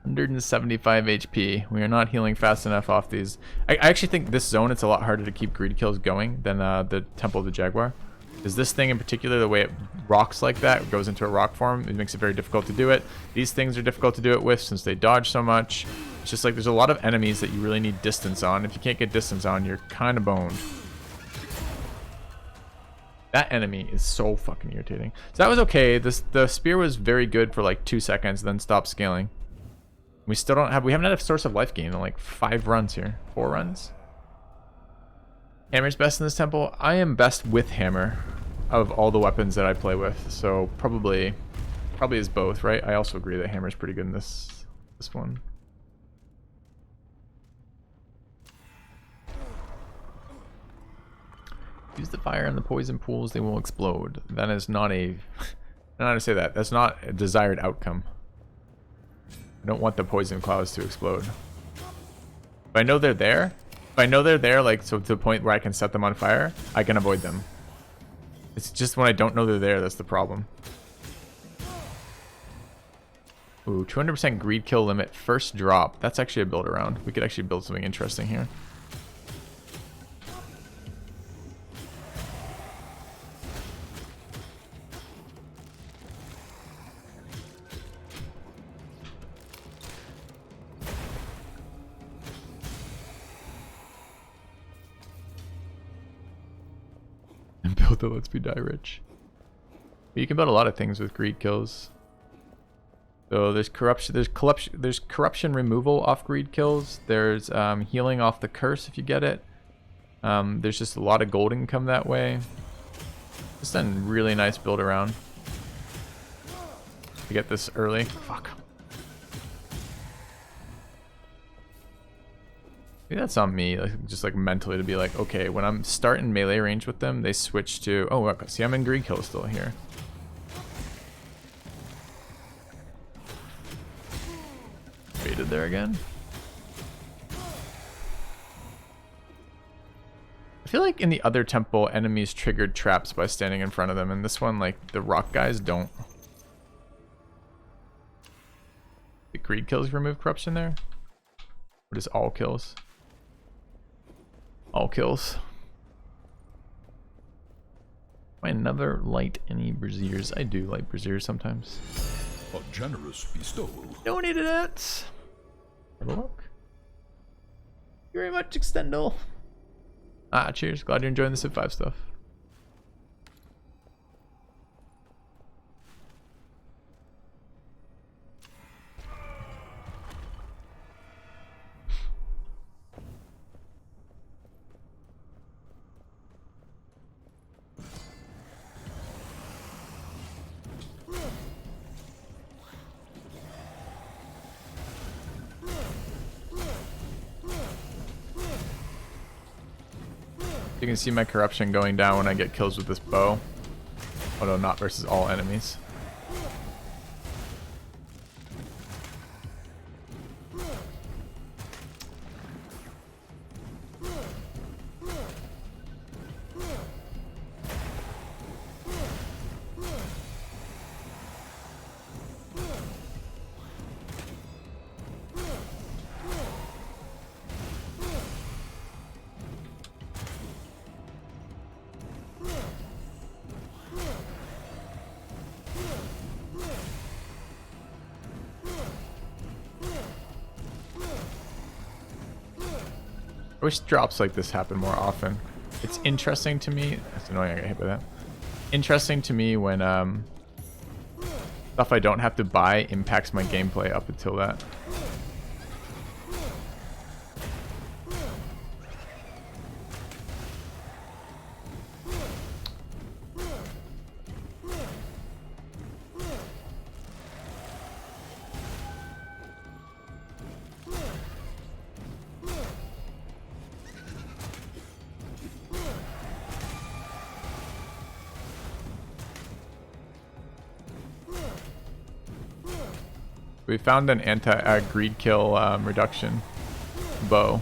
$175 HP. We are not healing fast enough off these. I actually think this zone, it's a lot harder to keep greed kills going than the Temple of the Jaguar. Because this thing in particular, the way it rocks like that, it goes into a rock form, it makes it very difficult to do it. These things are difficult to do it with since they dodge so much. It's just like there's a lot of enemies that you really need distance on. If you can't get distance on, you're kind of boned. That enemy is so fucking irritating. So that was okay. The spear was very good for like 2 seconds, then stopped scaling. We still don't have, we haven't had a source of life gain in like 5 runs here. 4 runs. Hammer's best in this temple. I am best with hammer of all the weapons that I play with. So probably is both, right? I also agree that hammer's pretty good in this one. Use the fire in the poison pools, they will explode. That is not a, I don't know how to say that. That's not a desired outcome. I don't want the poison clouds to explode. If I know they're there, like, so to the point where I can set them on fire, I can avoid them. It's just when I don't know they're there, that's the problem. Ooh, 200% greed kill limit, first drop. That's actually a build around. We could actually build something interesting here. That lets me die rich. But you can build a lot of things with greed kills. So there's corruption removal off greed kills. There's healing off the curse if you get it. There's just a lot of gold income that way. It's done really nice build around. To get this early. Fuck. Maybe that's on me, like, just like mentally to be like, okay, when I'm starting melee range with them, they switch to, oh, look, see, I'm in greed kill still here. Baited there again. I feel like in the other temple, enemies triggered traps by standing in front of them, and this one, like, the rock guys don't. The greed kills remove corruption there? Or just all kills? All kills. I never light any braziers. I do light braziers sometimes. A generous bestowal. Donated it. Have a look. Thank you very much, Extendal. Ah, cheers. Glad you're enjoying the Civ 5 stuff. You can see my corruption going down when I get kills with this bow. Although not versus all enemies. I wish drops like this happen more often. It's interesting to me. That's annoying, I got hit by that. Interesting to me when stuff I don't have to buy impacts my gameplay up until that. We found an greed kill reduction bow.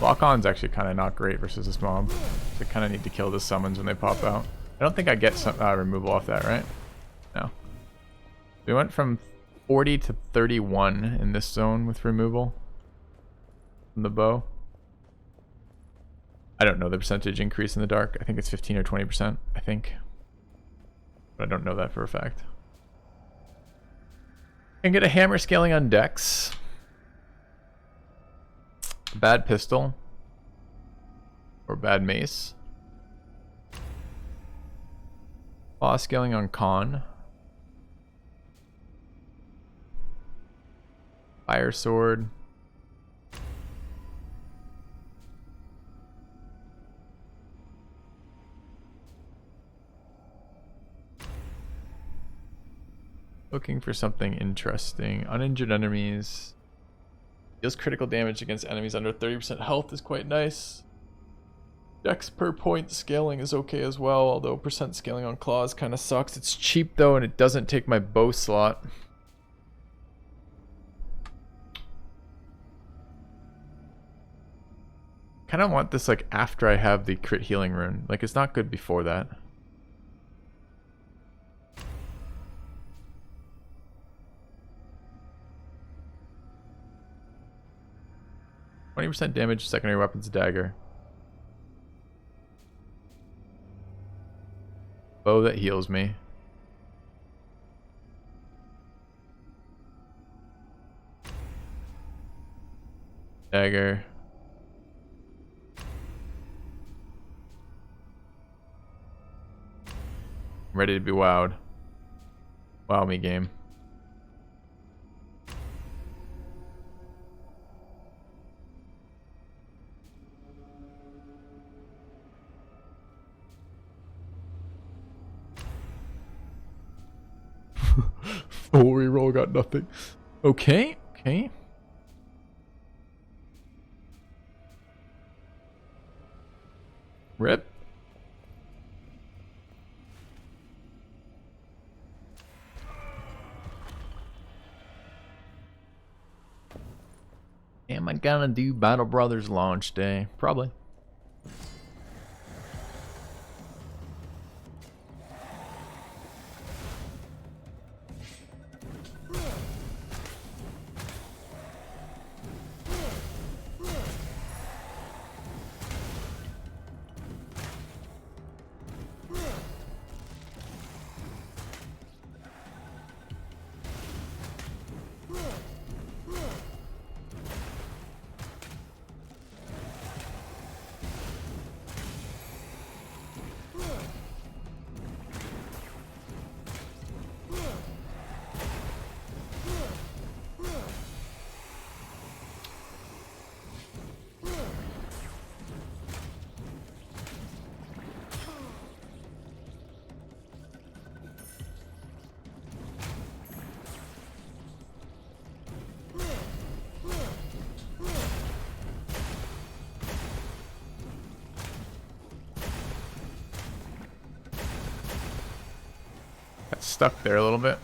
Lock-on's actually kind of not great versus this mob. So I kind of need to kill the summons when they pop out. I don't think I get some removal off that, right? No. We went from 40 to 31 in this zone with removal from the bow. I don't know the percentage increase in the dark. I think it's 15 or 20%, I think. But I don't know that for a fact. Can get a hammer scaling on Dex. Bad pistol. Or bad mace. Claw scaling on con. Fire sword. Looking for something interesting. Uninjured enemies. Deals critical damage against enemies under 30% health is quite nice. Dex per point scaling is okay as well, although percent scaling on claws kind of sucks. It's cheap though, and it doesn't take my bow slot. Kind of want this like after I have the crit healing rune. Like it's not good before that. %20 damage, secondary weapons, dagger. Bow that heals me. Dagger. I'm ready to be wowed. Wow me, game. Full reroll, got nothing. Okay, okay. Rip. Am I gonna do Battle Brothers launch day? Probably. Got stuck there a little bit.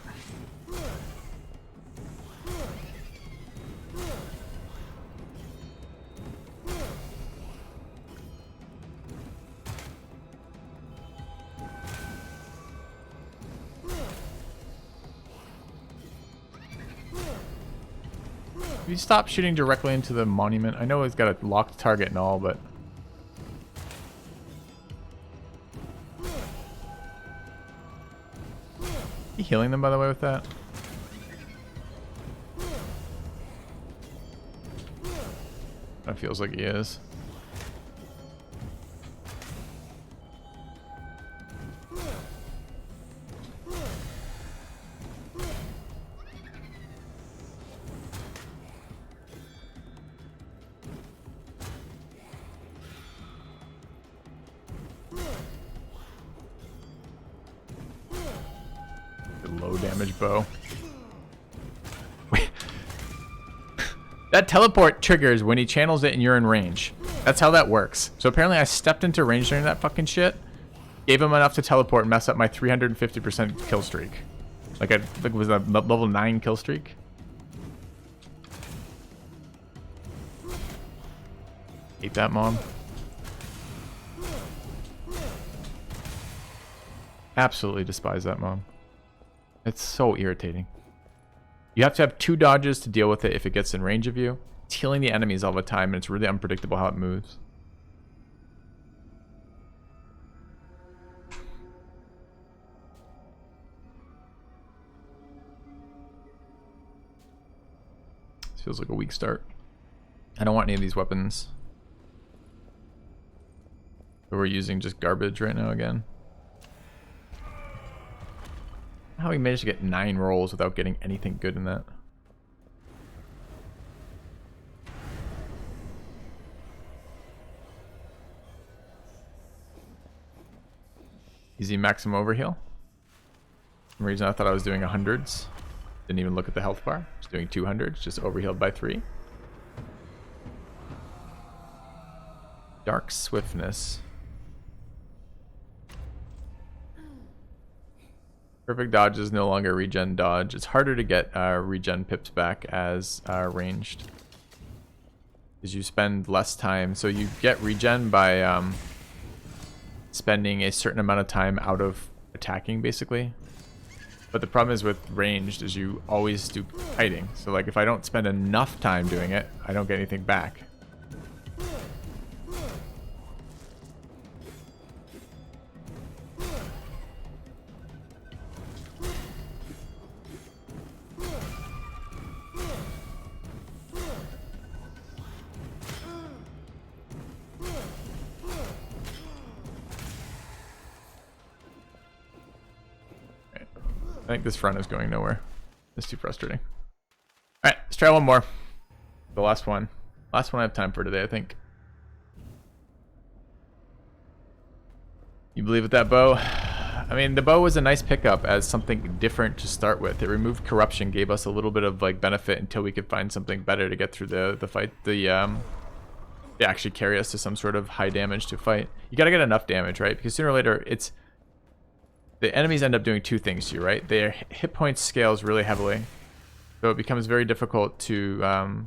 If you stop shooting directly into the monument, I know it's got a locked target and all, but You healing them, by the way, with that? That feels like he is. Low damage bow. Wait. That teleport triggers when he channels it and you're in range. That's how that works. So apparently I stepped into range during that fucking shit, gave him enough to teleport and mess up my 350% kill streak. Like I think it was a level 9 kill streak. Hate that mom. Absolutely despise that mom. It's so irritating. You have to have 2 dodges to deal with it if it gets in range of you. It's healing the enemies all the time, and it's really unpredictable how it moves. This feels like a weak start. I don't want any of these weapons. But we're using just garbage right now again. How we managed to get 9 rolls without getting anything good in that. Easy maximum overheal. For some reason I thought I was doing 100s. Didn't even look at the health bar. Just doing 200s, just overhealed by 3. Dark swiftness. Perfect dodge is no longer regen dodge. It's harder to get regen pips back as ranged, because you spend less time. So you get regen by spending a certain amount of time out of attacking, basically. But the problem is with ranged is you always do hiding. So like if I don't spend enough time doing it, I don't get anything back. I think this front is going nowhere. It's too frustrating. Alright, let's try one more. The last one. Last one I have time for today, I think. You believe with that bow? I mean, the bow was a nice pickup as something different to start with. It removed corruption, gave us a little bit of like benefit until we could find something better to get through the fight. They actually carry us to some sort of high damage to fight. You gotta get enough damage, right? Because sooner or later, it's... The enemies end up doing 2 things to you, right? Their hit points scales really heavily. So it becomes very difficult to...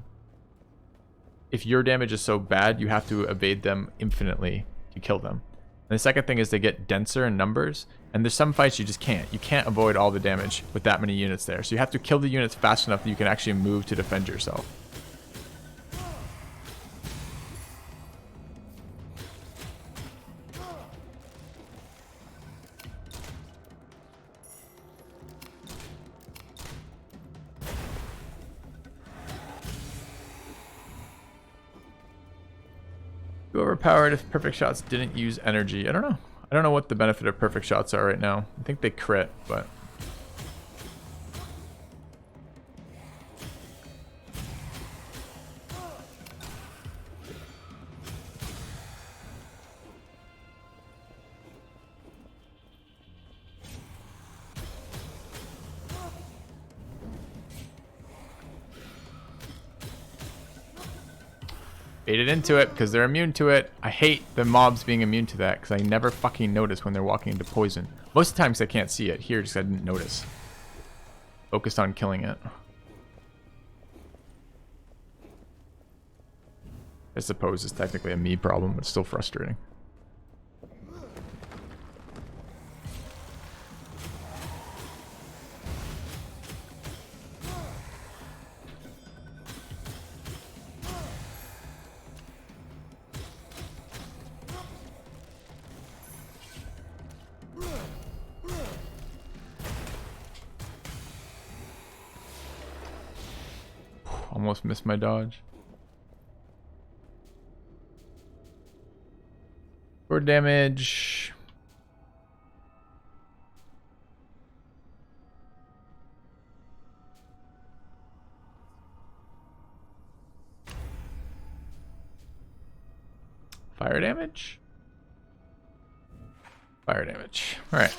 if your damage is so bad, you have to evade them infinitely to kill them. And the second thing is they get denser in numbers. And there's some fights you just can't. You can't avoid all the damage with that many units there. So you have to kill the units fast enough that you can actually move to defend yourself. Too overpowered if perfect shots didn't use energy. I don't know. I don't know what the benefit of perfect shots are right now. I think they crit, but... Baited into it because they're immune to it. I hate the mobs being immune to that because I never fucking notice when they're walking into poison. Most of the times I can't see it. Here, just I didn't notice. Focused on killing it. I suppose it's technically a me problem, but it's still frustrating. Almost missed my dodge. For damage. Fire damage? Fire damage. Alright.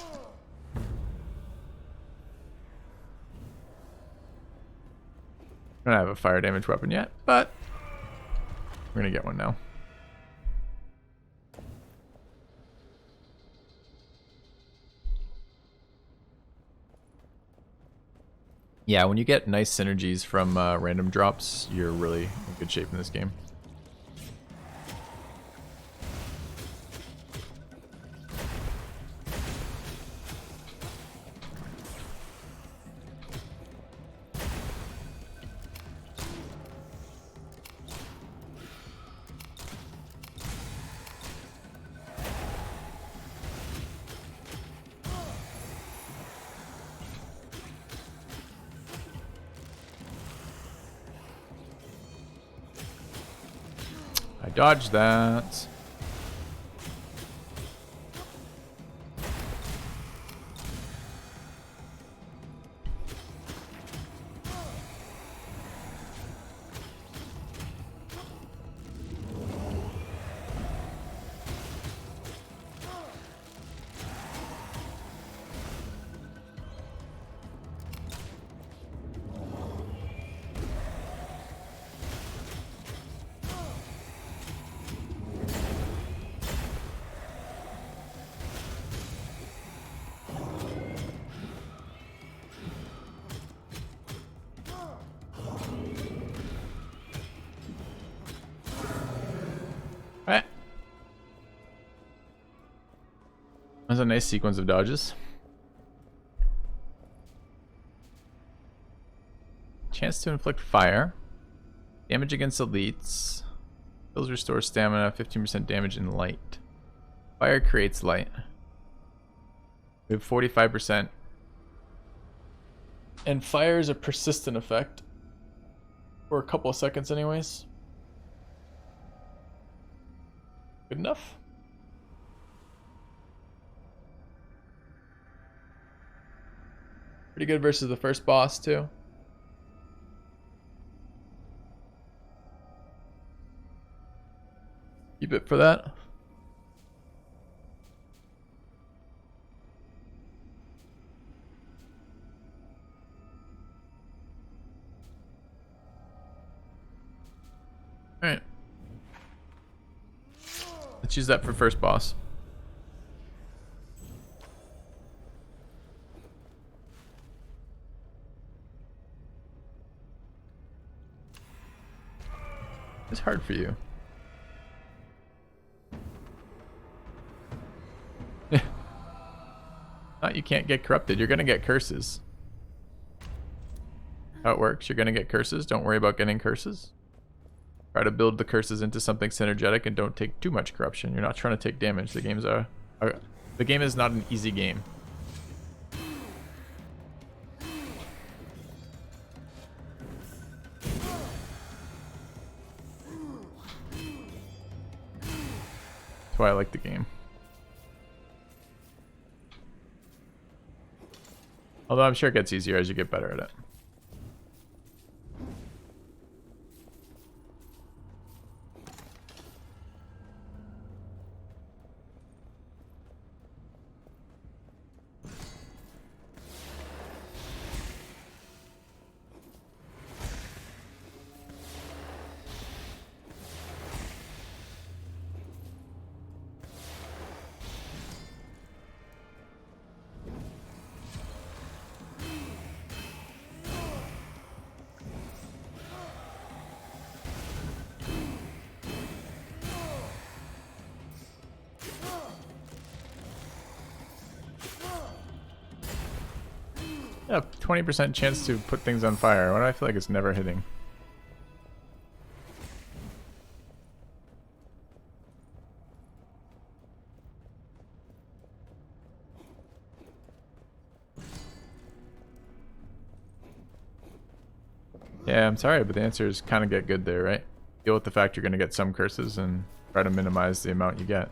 I don't have a fire damage weapon yet, but we're gonna get one now. Yeah, when you get nice synergies from random drops, you're really in good shape in this game. I dodged that. Alright. That's a nice sequence of dodges. Chance to inflict fire. Damage against elites. Heals restore stamina, 15% damage in light. Fire creates light. We have 45%. And fire is a persistent effect. For a couple of seconds anyways. Good enough. Pretty good versus the first boss too. Keep it for that. Alright. Let's use that for first boss. It's hard for you. Not you can't get corrupted. You're gonna get curses. How it works, you're gonna get curses. Don't worry about getting curses. Try to build the curses into something synergetic and don't take too much corruption. You're not trying to take damage. The game is not an easy game. That's why I like the game. Although I'm sure it gets easier as you get better at it. Yeah, 20% chance to put things on fire. Why do I feel like it's never hitting? Yeah, I'm sorry, but the answer is kind of get good there, right? Deal with the fact you're going to get some curses and try to minimize the amount you get.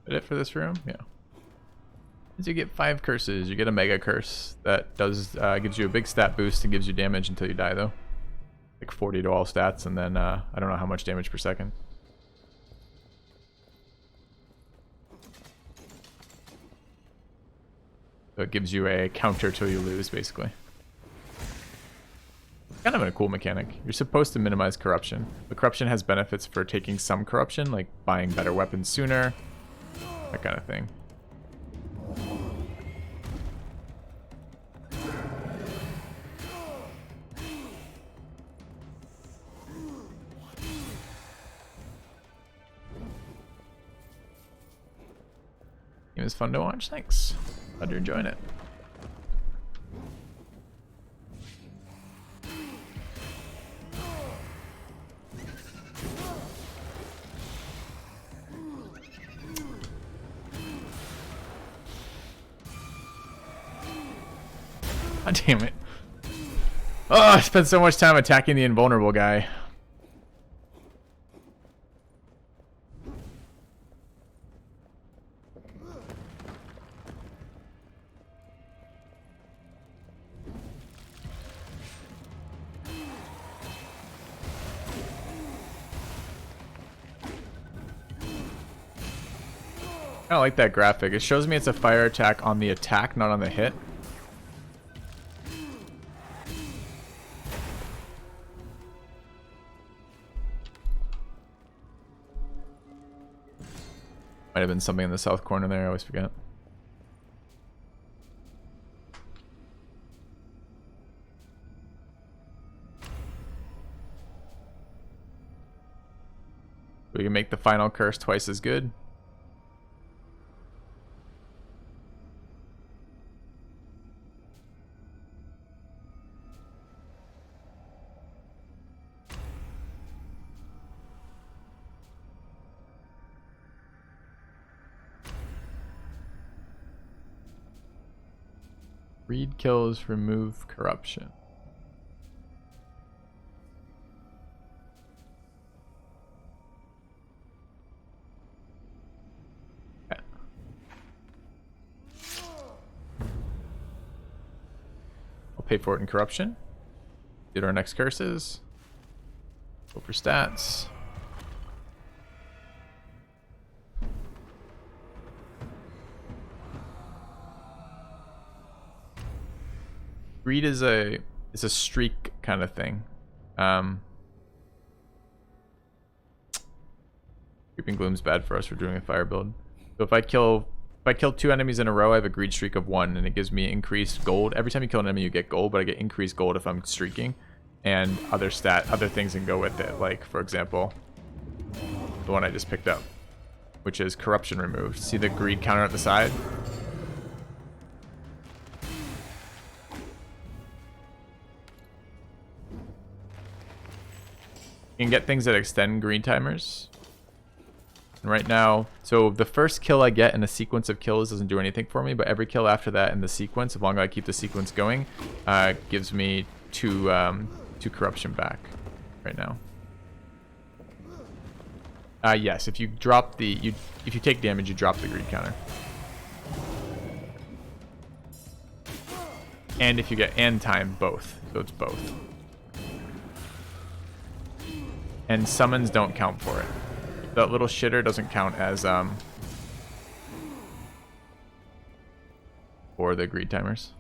Is it for this room? Yeah. As you get 5 curses, you get a mega curse that does gives you a big stat boost and gives you damage until you die though. Like 40 to all stats, and then I don't know how much damage per second. So it gives you a counter till you lose, basically. Kind of a cool mechanic. You're supposed to minimize corruption, but corruption has benefits for taking some corruption, like buying better weapons sooner, that kind of thing. It was fun to watch. Thanks. Glad you're enjoying it. God damn it. Oh, I spent so much time attacking the invulnerable guy. I don't like that graphic. It shows me it's a fire attack on the attack, not on the hit. Might have been something in the south corner there, I always forget. We can make the final curse twice as good. Read kills, remove corruption. Okay. I'll pay for it in corruption. Did our next curses. Go for stats. Greed is a streak kind of thing. Creeping Gloom's bad for us for doing a fire build. So if I kill 2 enemies in a row, I have a greed streak of 1, and it gives me increased gold. Every time you kill an enemy, you get gold, but I get increased gold if I'm streaking, and other things can go with it. Like for example, the one I just picked up, which is corruption removed. See the greed counter at the side? You can get things that extend greed timers. And right now, so the first kill I get in a sequence of kills doesn't do anything for me, but every kill after that in the sequence, as long as I keep the sequence going, gives me two corruption back right now. Yes, if you drop the if you take damage, you drop the greed counter. And if you get time, both. So it's both. And summons don't count for it. That little shitter doesn't count as for the greed timers.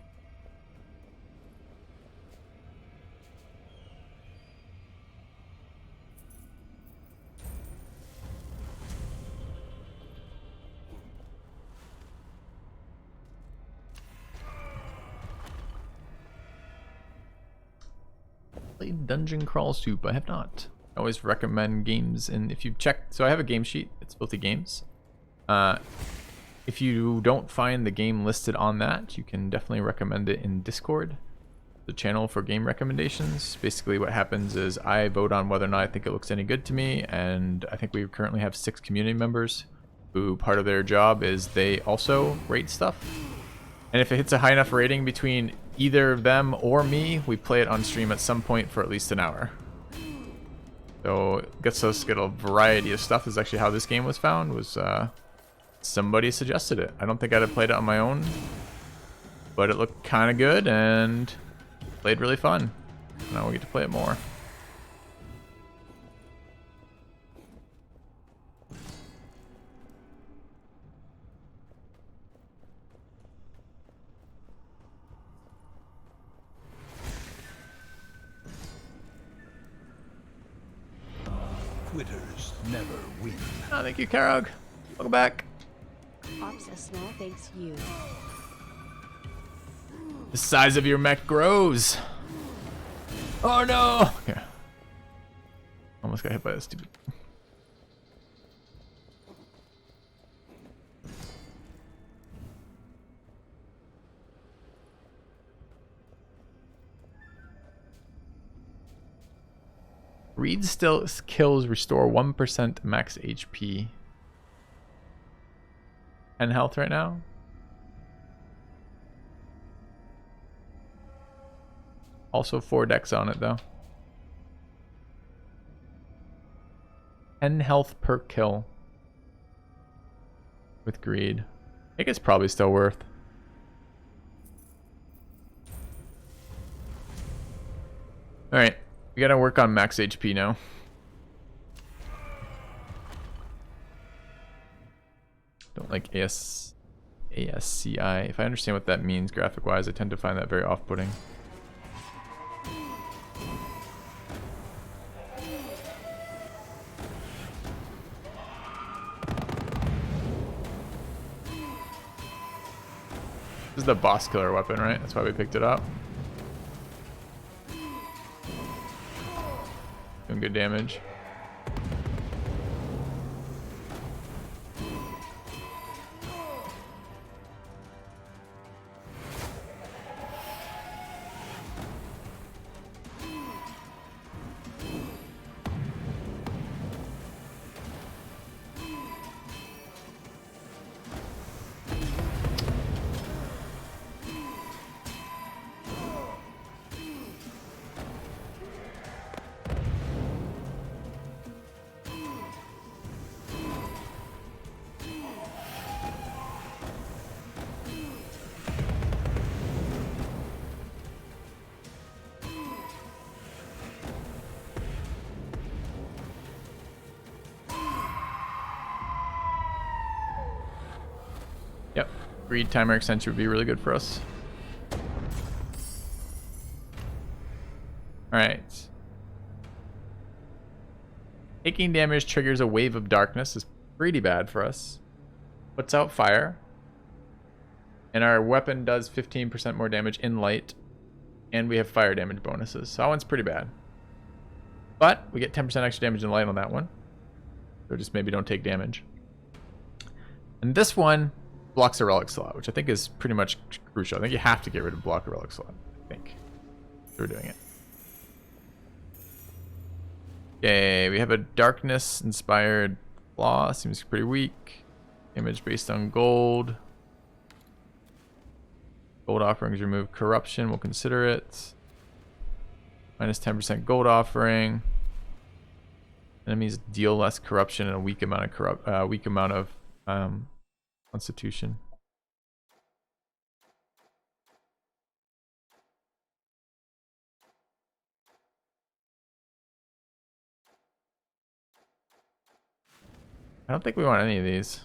Played Dungeon Crawl Soup. I have not. I always recommend games, and if you check, so I have a game sheet. It's Filthy Games. If you don't find the game listed on that, you can definitely recommend it in Discord, the channel for game recommendations. Basically what happens is I vote on whether or not I think it looks any good to me, and I think we currently have 6 community members who part of their job is they also rate stuff. And if it hits a high enough rating between either them or me, we play it on stream at some point for at least an hour. So it gets us get a variety of stuff. This is actually how this game was found, was somebody suggested it. I don't think I'd have played it on my own, but it looked kind of good and played really fun. Now we get to play it more. Quitters never win. Oh, thank you, Karog. Welcome back. Ops a small thanks you. The size of your mech grows. Oh no! Okay. Almost got hit by that stupid. Reed still kills restore 1% max HP. And health right now. Also 4 decks on it though. 10 health per kill. With greed. I think it's probably still worth. Alright. We gotta work on max HP now. Don't like ASCI. If I understand what that means graphic wise, I tend to find that very off-putting. This is the boss killer weapon, right? That's why we picked it up. Doing good damage. Yep, greed timer extension would be really good for us. Alright. Taking damage triggers a wave of darkness is pretty bad for us. Puts out fire. And our weapon does 15% more damage in light. And we have fire damage bonuses. So that one's pretty bad. But we get 10% extra damage in light on that one. So just maybe don't take damage. And this one blocks a relic slot, which I think is pretty much crucial. I think you have to get rid of block a relic slot. I think. So we're doing it. Okay, we have a darkness inspired flaw. Seems pretty weak. Image based on gold. Gold offerings remove corruption. We'll consider it. Minus 10% gold offering. Enemies deal less corruption and a weak amount of constitution. I don't think we want any of these.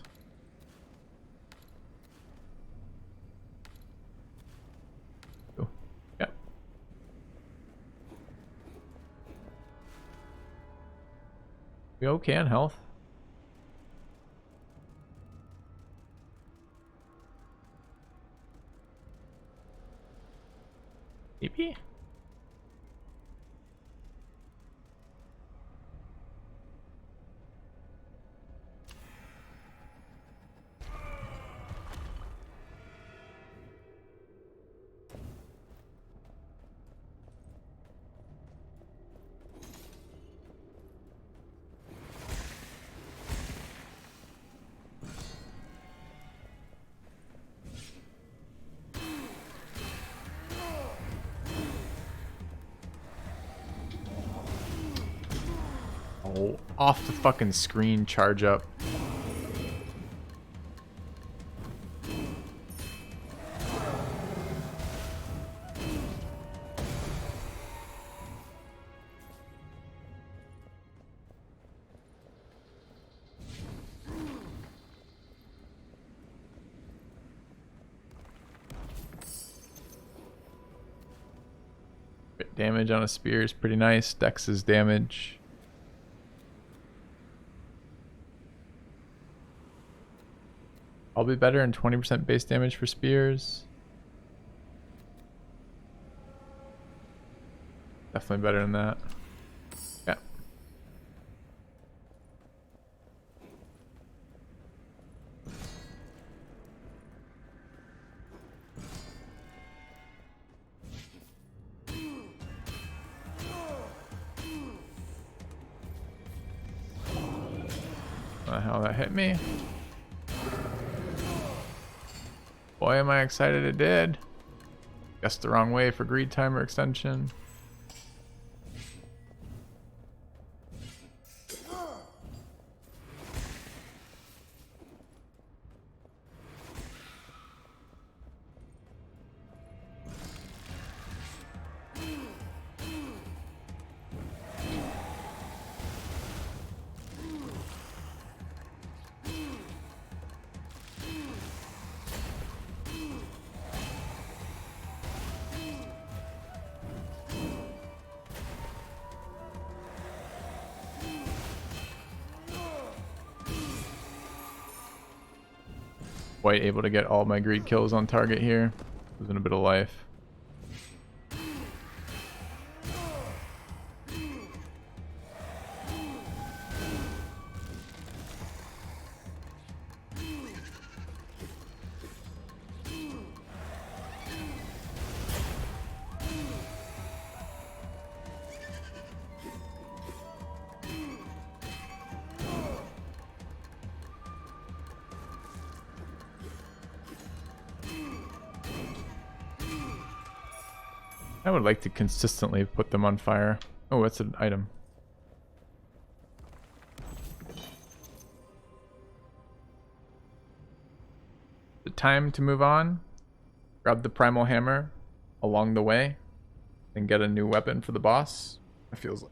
We okay on health? Maybe? Oh, off the fucking screen, charge up. Crit damage on a spear is pretty nice. Dex's damage. I'll be better in 20% base damage for spears. Definitely better than that. Yeah. How that hit me. Boy, am I excited it did. Guessed the wrong way for greed timer extension. Quite able to get all my greed kills on target here. Losing a bit of life. I would like to consistently put them on fire. Oh, that's an item. The time to move on. Grab the primal hammer along the way and get a new weapon for the boss. It feels like.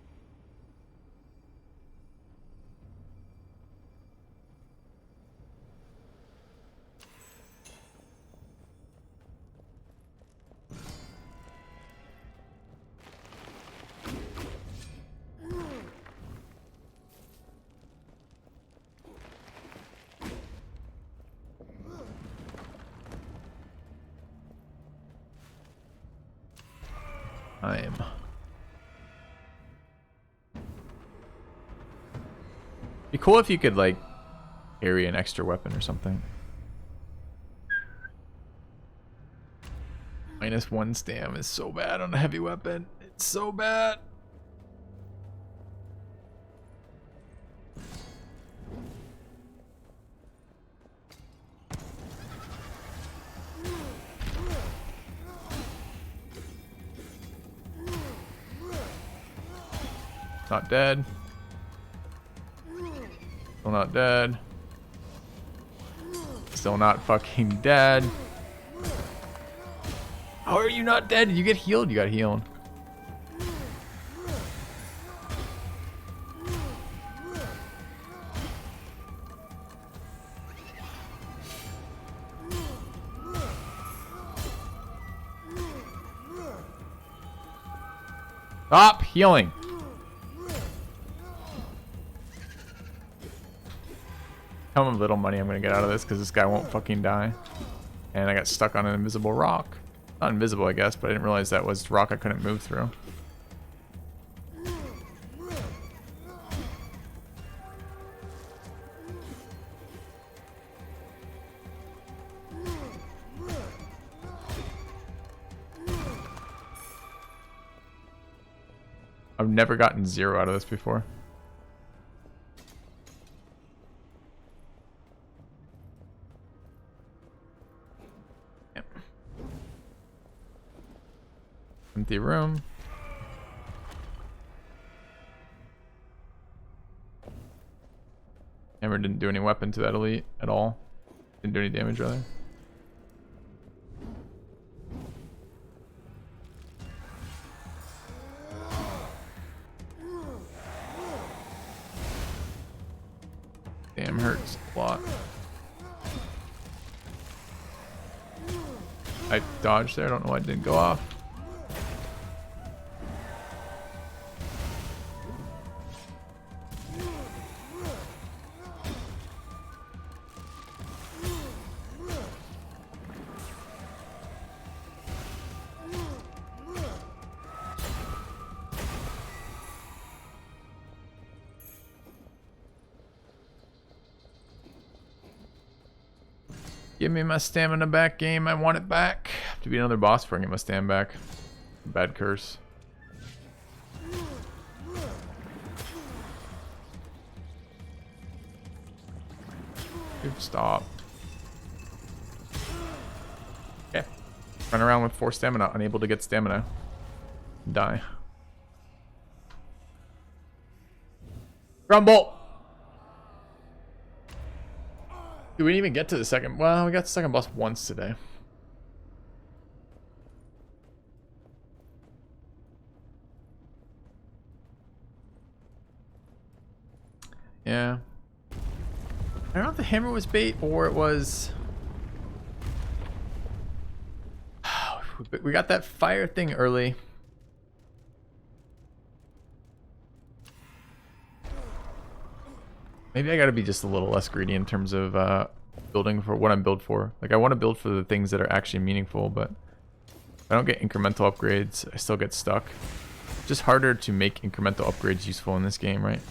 Time. Be cool if you could like carry an extra weapon or something. -1 stam is so bad on a heavy weapon. It's so bad. Not dead. Still not dead. Still not fucking dead. How are you not dead? Did you get healed? You got healed. Stop healing. How little money I'm gonna get out of this because this guy won't fucking die. And I got stuck on an invisible rock. Not invisible, I guess, but I didn't realize that was rock I couldn't move through. I've never gotten 0 out of this before. Yep. Empty room. Hammer didn't do any weapon to that elite at all. Didn't do any damage, rather. Damn, hurts a lot. I dodged there. I don't know why it didn't go off. Give me my stamina back, game. I want it back. Have to be another boss before I get my stamina back. Bad curse. Dude, stop. Okay. Run around with 4 stamina, unable to get stamina. Die. Rumble! We didn't even get to the second. Well, we got the second boss once today. Yeah. I don't know if the hammer was bait or it was. We got that fire thing early. Maybe I gotta be just a little less greedy in terms of building for what I'm built for. Like, I want to build for the things that are actually meaningful, but if I don't get incremental upgrades, I still get stuck. It's just harder to make incremental upgrades useful in this game, right?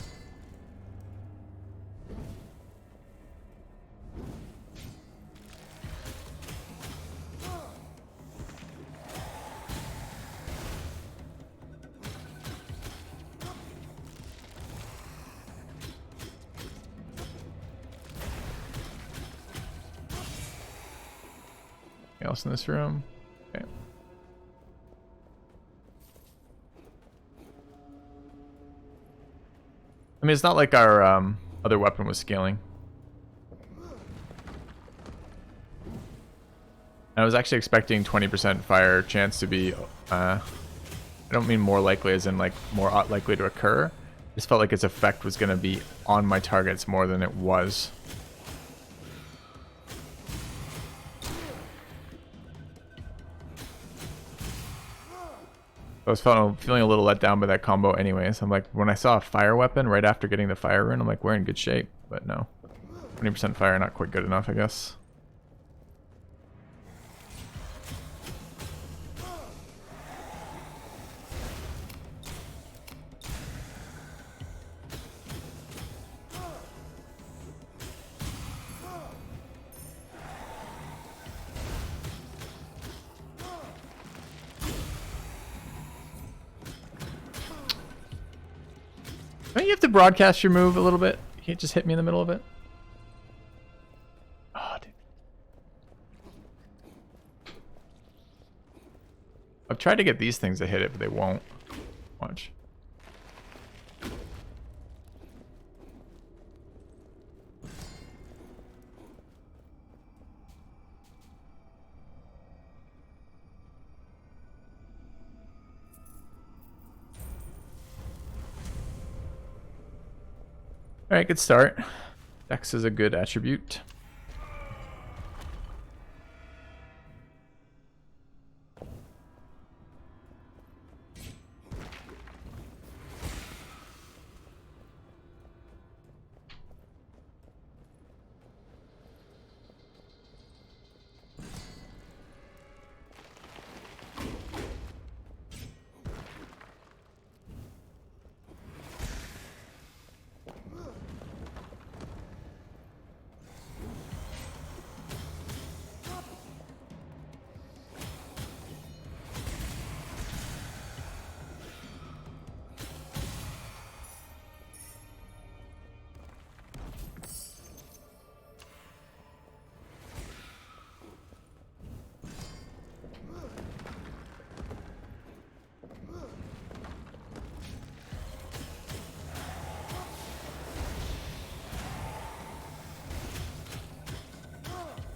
Anything else in this room? Okay. I mean, it's not like our other weapon was scaling. I was actually expecting 20% fire chance to be, I don't mean more likely as in like more likely to occur. I just felt like its effect was going to be on my targets more than it was. I was feeling a little let down by that combo anyways. I'm like, when I saw a fire weapon right after getting the fire rune, I'm like, we're in good shape. But no. 20% fire, not quite good enough, I guess. Don't you have to broadcast your move a little bit? You can't just hit me in the middle of it? Oh, dude. I've tried to get these things to hit it, but they won't. Watch. Alright, good start. Dex is a good attribute.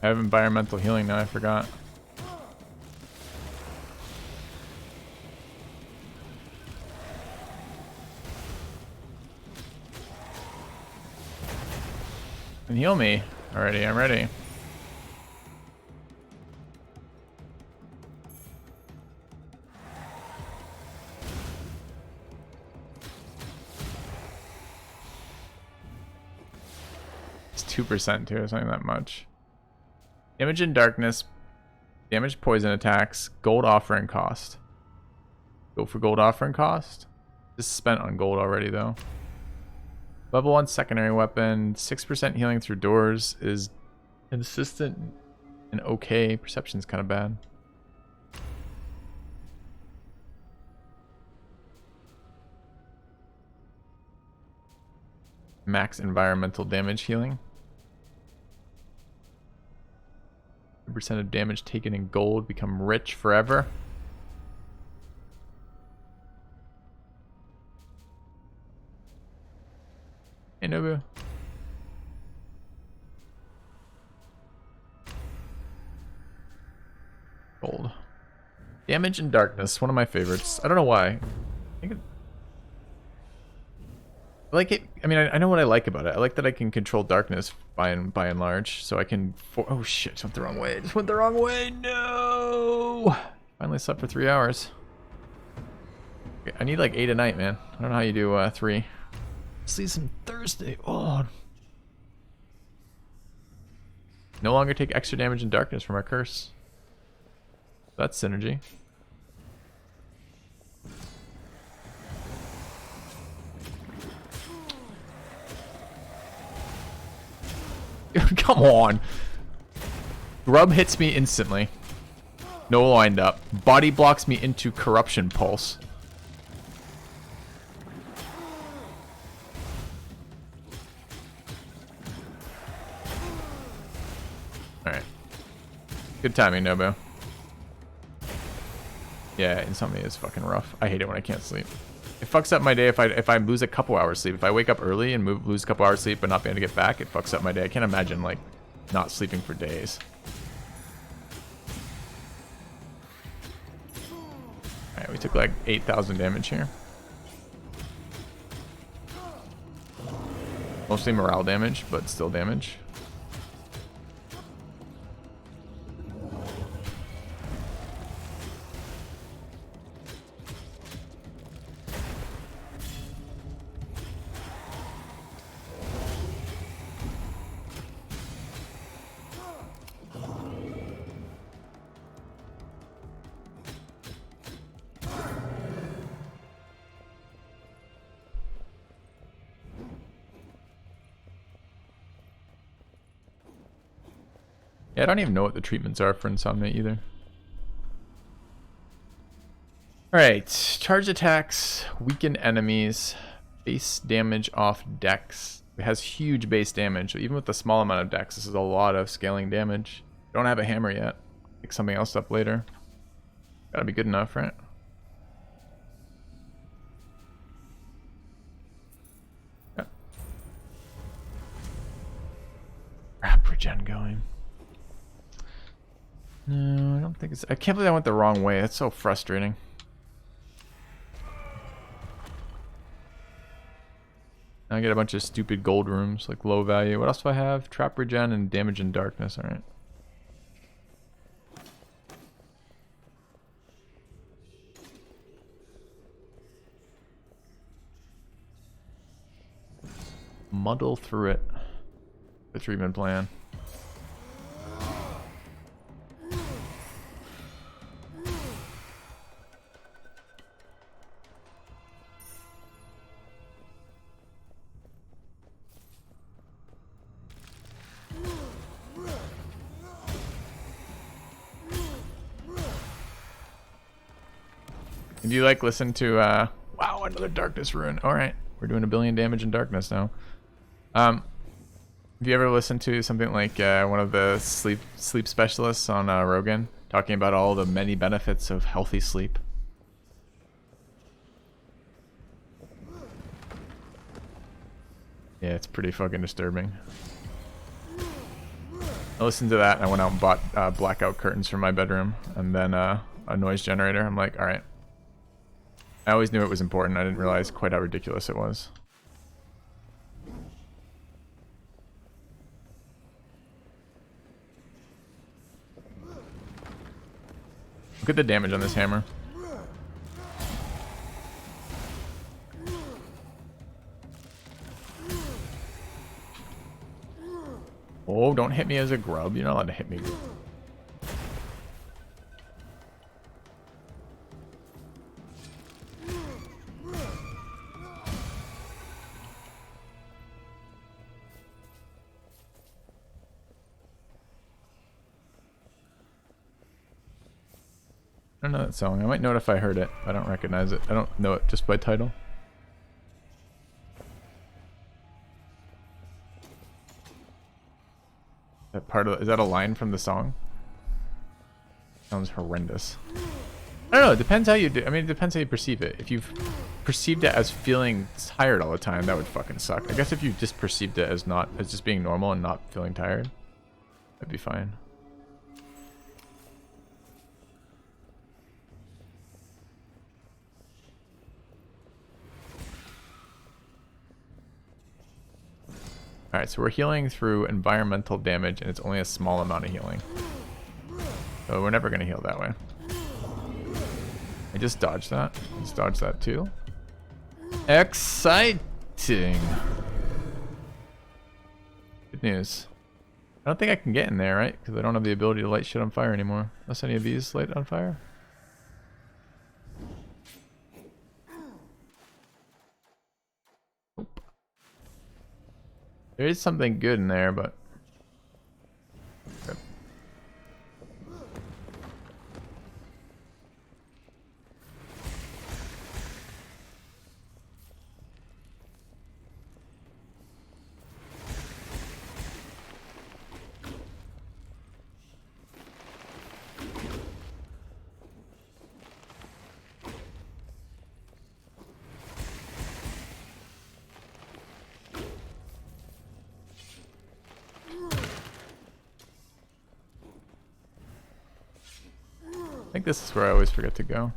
I have environmental healing now, I forgot. And heal me already, I'm ready. It's 2% too, it's not that much. Damage in darkness, damage poison attacks, gold offering cost. Go for gold offering cost. This is spent on gold already though. Level 1 secondary weapon, 6% healing through doors is consistent and okay. Perception's kind of bad. Max environmental damage healing. 2% of damage taken in gold, become rich forever. Hey Nobu. Gold. Damage in darkness, one of my favorites. I don't know why. I think I like it. I mean, I know what I like about it. I like that I can control darkness by and large, so I can. Oh shit! Just went the wrong way. Just went the wrong way. No. Finally slept for 3 hours. Okay, I need like 8 a night, man. I don't know how you do 3. See some Thursday. Oh. No longer take extra damage in darkness from our curse. That's synergy. Come on. Grub hits me instantly. No wind up. Body blocks me into corruption pulse. Alright. Good timing, Nobu. Yeah, insomnia is fucking rough. I hate it when I can't sleep. It fucks up my day if I lose a couple hours sleep. If I wake up early and lose a couple hours sleep but not be able to get back, it fucks up my day. I can't imagine like not sleeping for days. Alright, we took like 8,000 damage here. Mostly morale damage, but still damage. Yeah, I don't even know what the treatments are for insomnia either. Alright, charge attacks, weaken enemies, base damage off dex. It has huge base damage, so even with the small amount of dex, this is a lot of scaling damage. Don't have a hammer yet. Pick something else up later. Gotta be good enough, right? Yeah. Crap, regen going. No, I don't think it's... I can't believe I went the wrong way. That's so frustrating. I get a bunch of stupid gold rooms, like low value. What else do I have? Trap regen and damage in darkness. Alright. Muddle through it. The treatment plan. If you like listen to wow, another darkness rune. Alright. We're doing 1 billion damage in darkness now. Have you ever listened to something like one of the sleep specialists on Rogan talking about all the many benefits of healthy sleep? Yeah, it's pretty fucking disturbing. I listened to that and I went out and bought blackout curtains for my bedroom and then a noise generator. I'm like, alright. I always knew it was important. I didn't realize quite how ridiculous it was. Look at the damage on this hammer. Oh, don't hit me as a grub. You're not allowed to hit me. I don't know that song. I might know it if I heard it. I don't recognize it. I don't know it just by title. That part of, is that a line from the song? Sounds horrendous. I don't know. It depends how you do. I mean, it depends how you perceive it. If you've perceived it as feeling tired all the time, that would fucking suck. I guess if you just perceived it as not as just being normal and not feeling tired, that'd be fine. Alright, so we're healing through environmental damage, and it's only a small amount of healing. So we're never going to heal that way. I just dodged that. Just dodged that too. Exciting! Good news. I don't think I can get in there, right? Because I don't have the ability to light shit on fire anymore. Unless any of these light on fire. There is something good in there, but... Okay. I think this is where I always forget to go.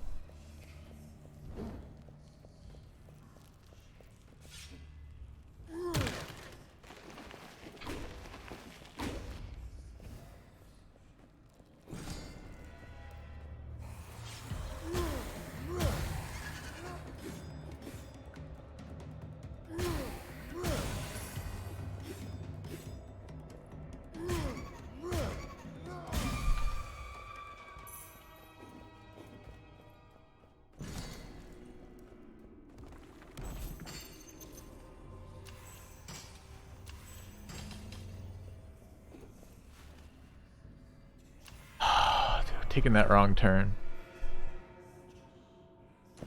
Taking that wrong turn.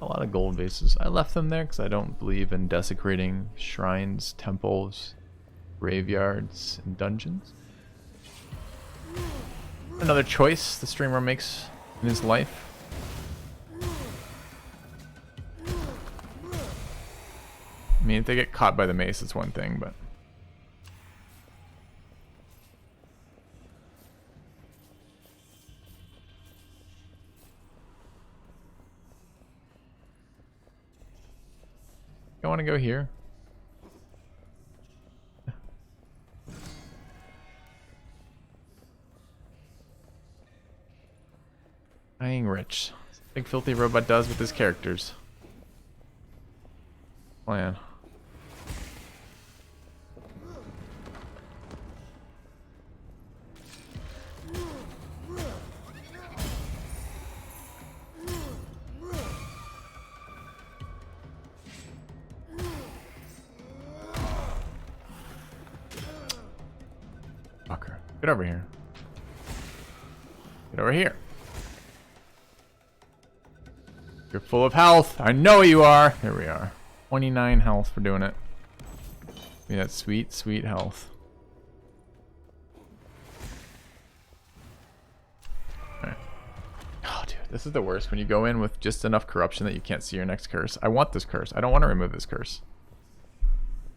A lot of gold vases. I left them there because I don't believe in desecrating shrines, temples, graveyards, and dungeons. Another choice the streamer makes in his life. I mean, if they get caught by the mace, it's one thing, but... I want to go here. Dying rich. Big filthy robot does with his characters. Plan. Fucker. Get over here. Get over here. You're full of health. I know you are. Here we are. 29 health for doing it. Give me that sweet, sweet health. Alright. Oh, dude. This is the worst. When you go in with just enough corruption that you can't see your next curse. I want this curse. I don't want to remove this curse.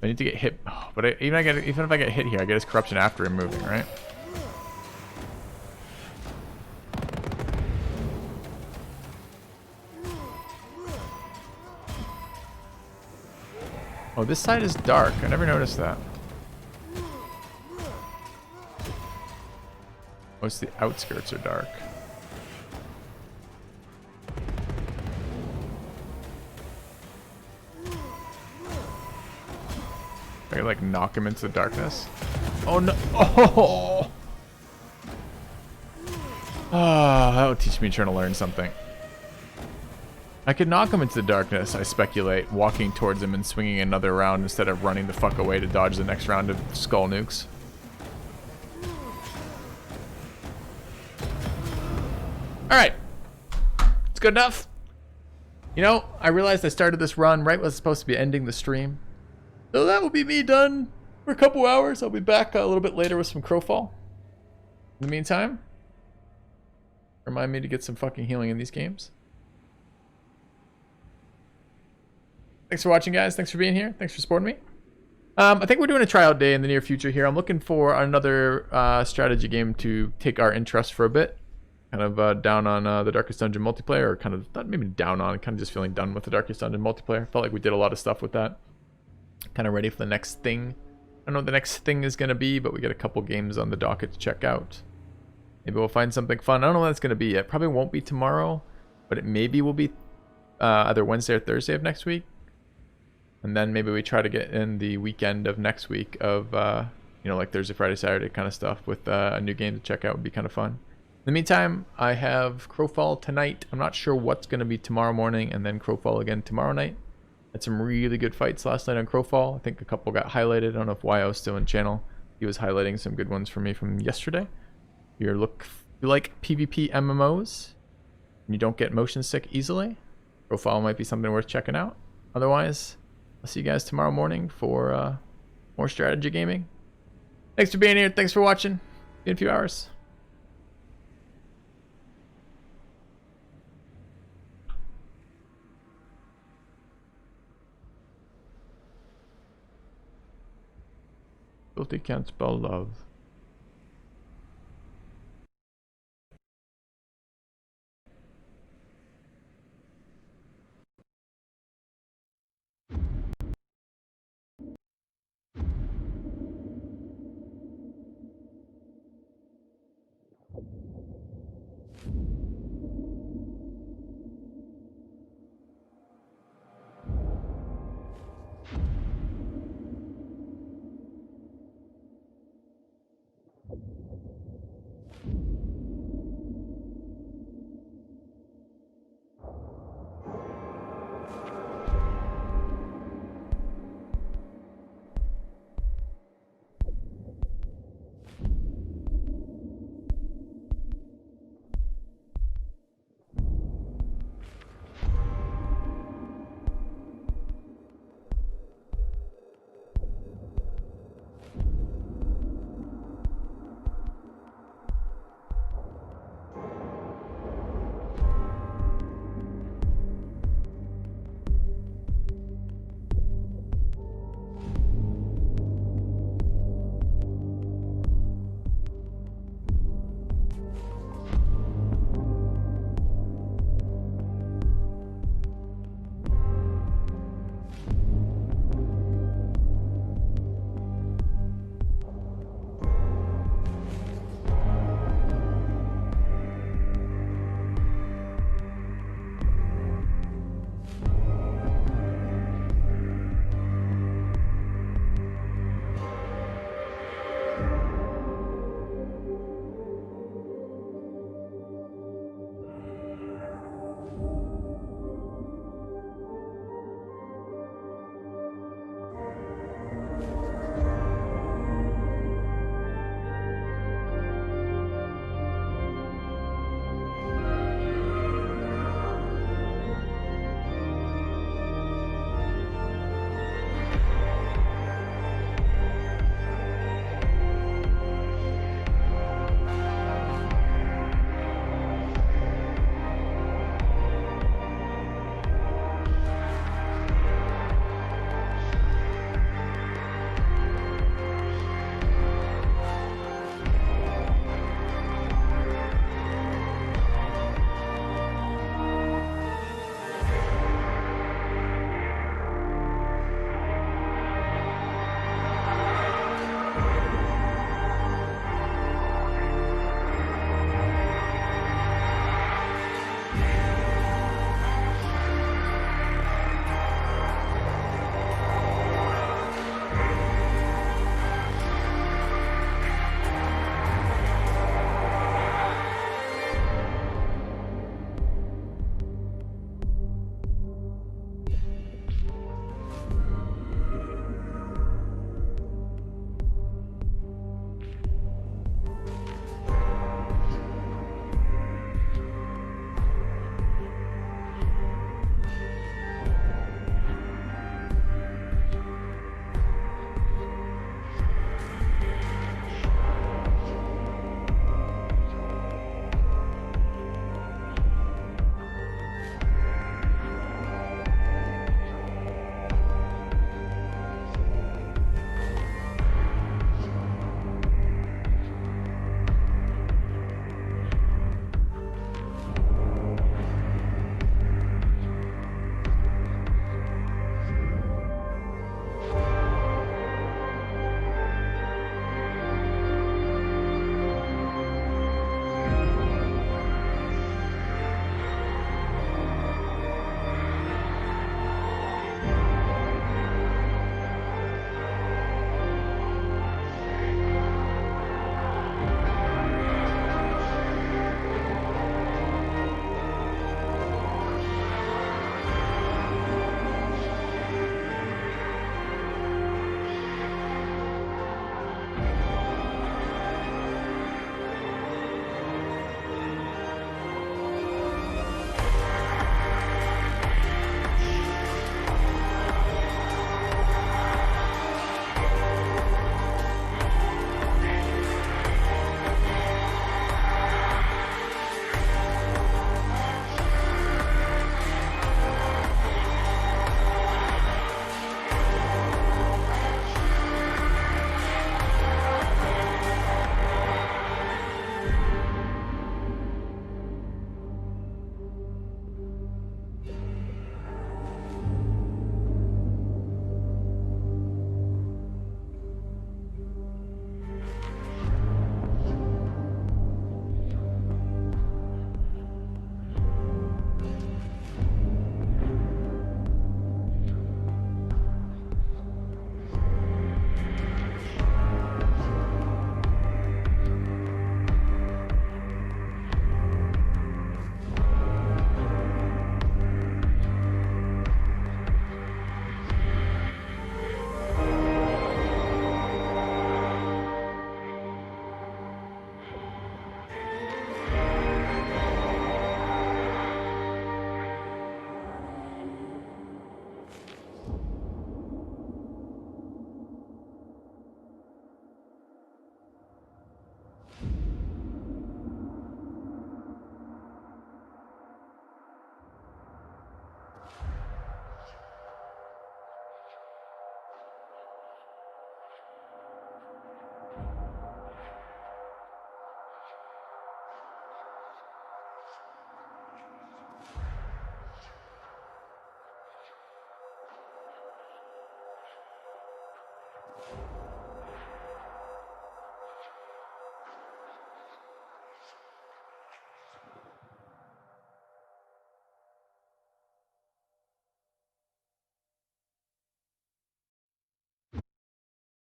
I need to get hit. Oh, but even if I get hit here, I get his corruption after removing, right? Oh, this side is dark. I never noticed that. Most of the outskirts are dark. I can like knock him into the darkness. Oh no! Oh! Ah, that would teach me trying to learn something. I could knock him into the darkness, I speculate, walking towards him and swinging another round instead of running the fuck away to dodge the next round of skull nukes. Alright. It's good enough. You know, I realized I started this run right when I was supposed to be ending the stream. So that will be me done for a couple hours. I'll be back a little bit later with some Crowfall. In the meantime, remind me to get some fucking healing in these games. Thanks for watching, guys. Thanks for being here. Thanks for supporting me. I think we're doing a tryout day in the near future here. I'm looking for another strategy game to take our interest for a bit. Kind of down on the Darkest Dungeon multiplayer, or kind of, not maybe down on, kind of just feeling done with the Darkest Dungeon multiplayer. Felt like we did a lot of stuff with that. Kind of ready for the next thing. I don't know what the next thing is going to be, but we got a couple games on the docket to check out. Maybe we'll find something fun. I don't know what that's going to be yet. Probably won't be tomorrow, but it maybe will be either Wednesday or Thursday of next week. And then maybe we try to get in the weekend of next week of, you know, like Thursday, Friday, Saturday kind of stuff with a new game to check out. Would be kind of fun. In the meantime, I have Crowfall tonight. I'm not sure what's going to be tomorrow morning, and then Crowfall again tomorrow night. Had some really good fights last night on Crowfall. I think a couple got highlighted. I don't know if YO's still in channel. He was highlighting some good ones for me from yesterday. If you like PvP MMOs and you don't get motion sick easily, Crowfall might be something worth checking out. Otherwise, I'll see you guys tomorrow morning for more strategy gaming. Thanks for being here. Thanks for watching. See you in a few hours. Filthy can't spell love.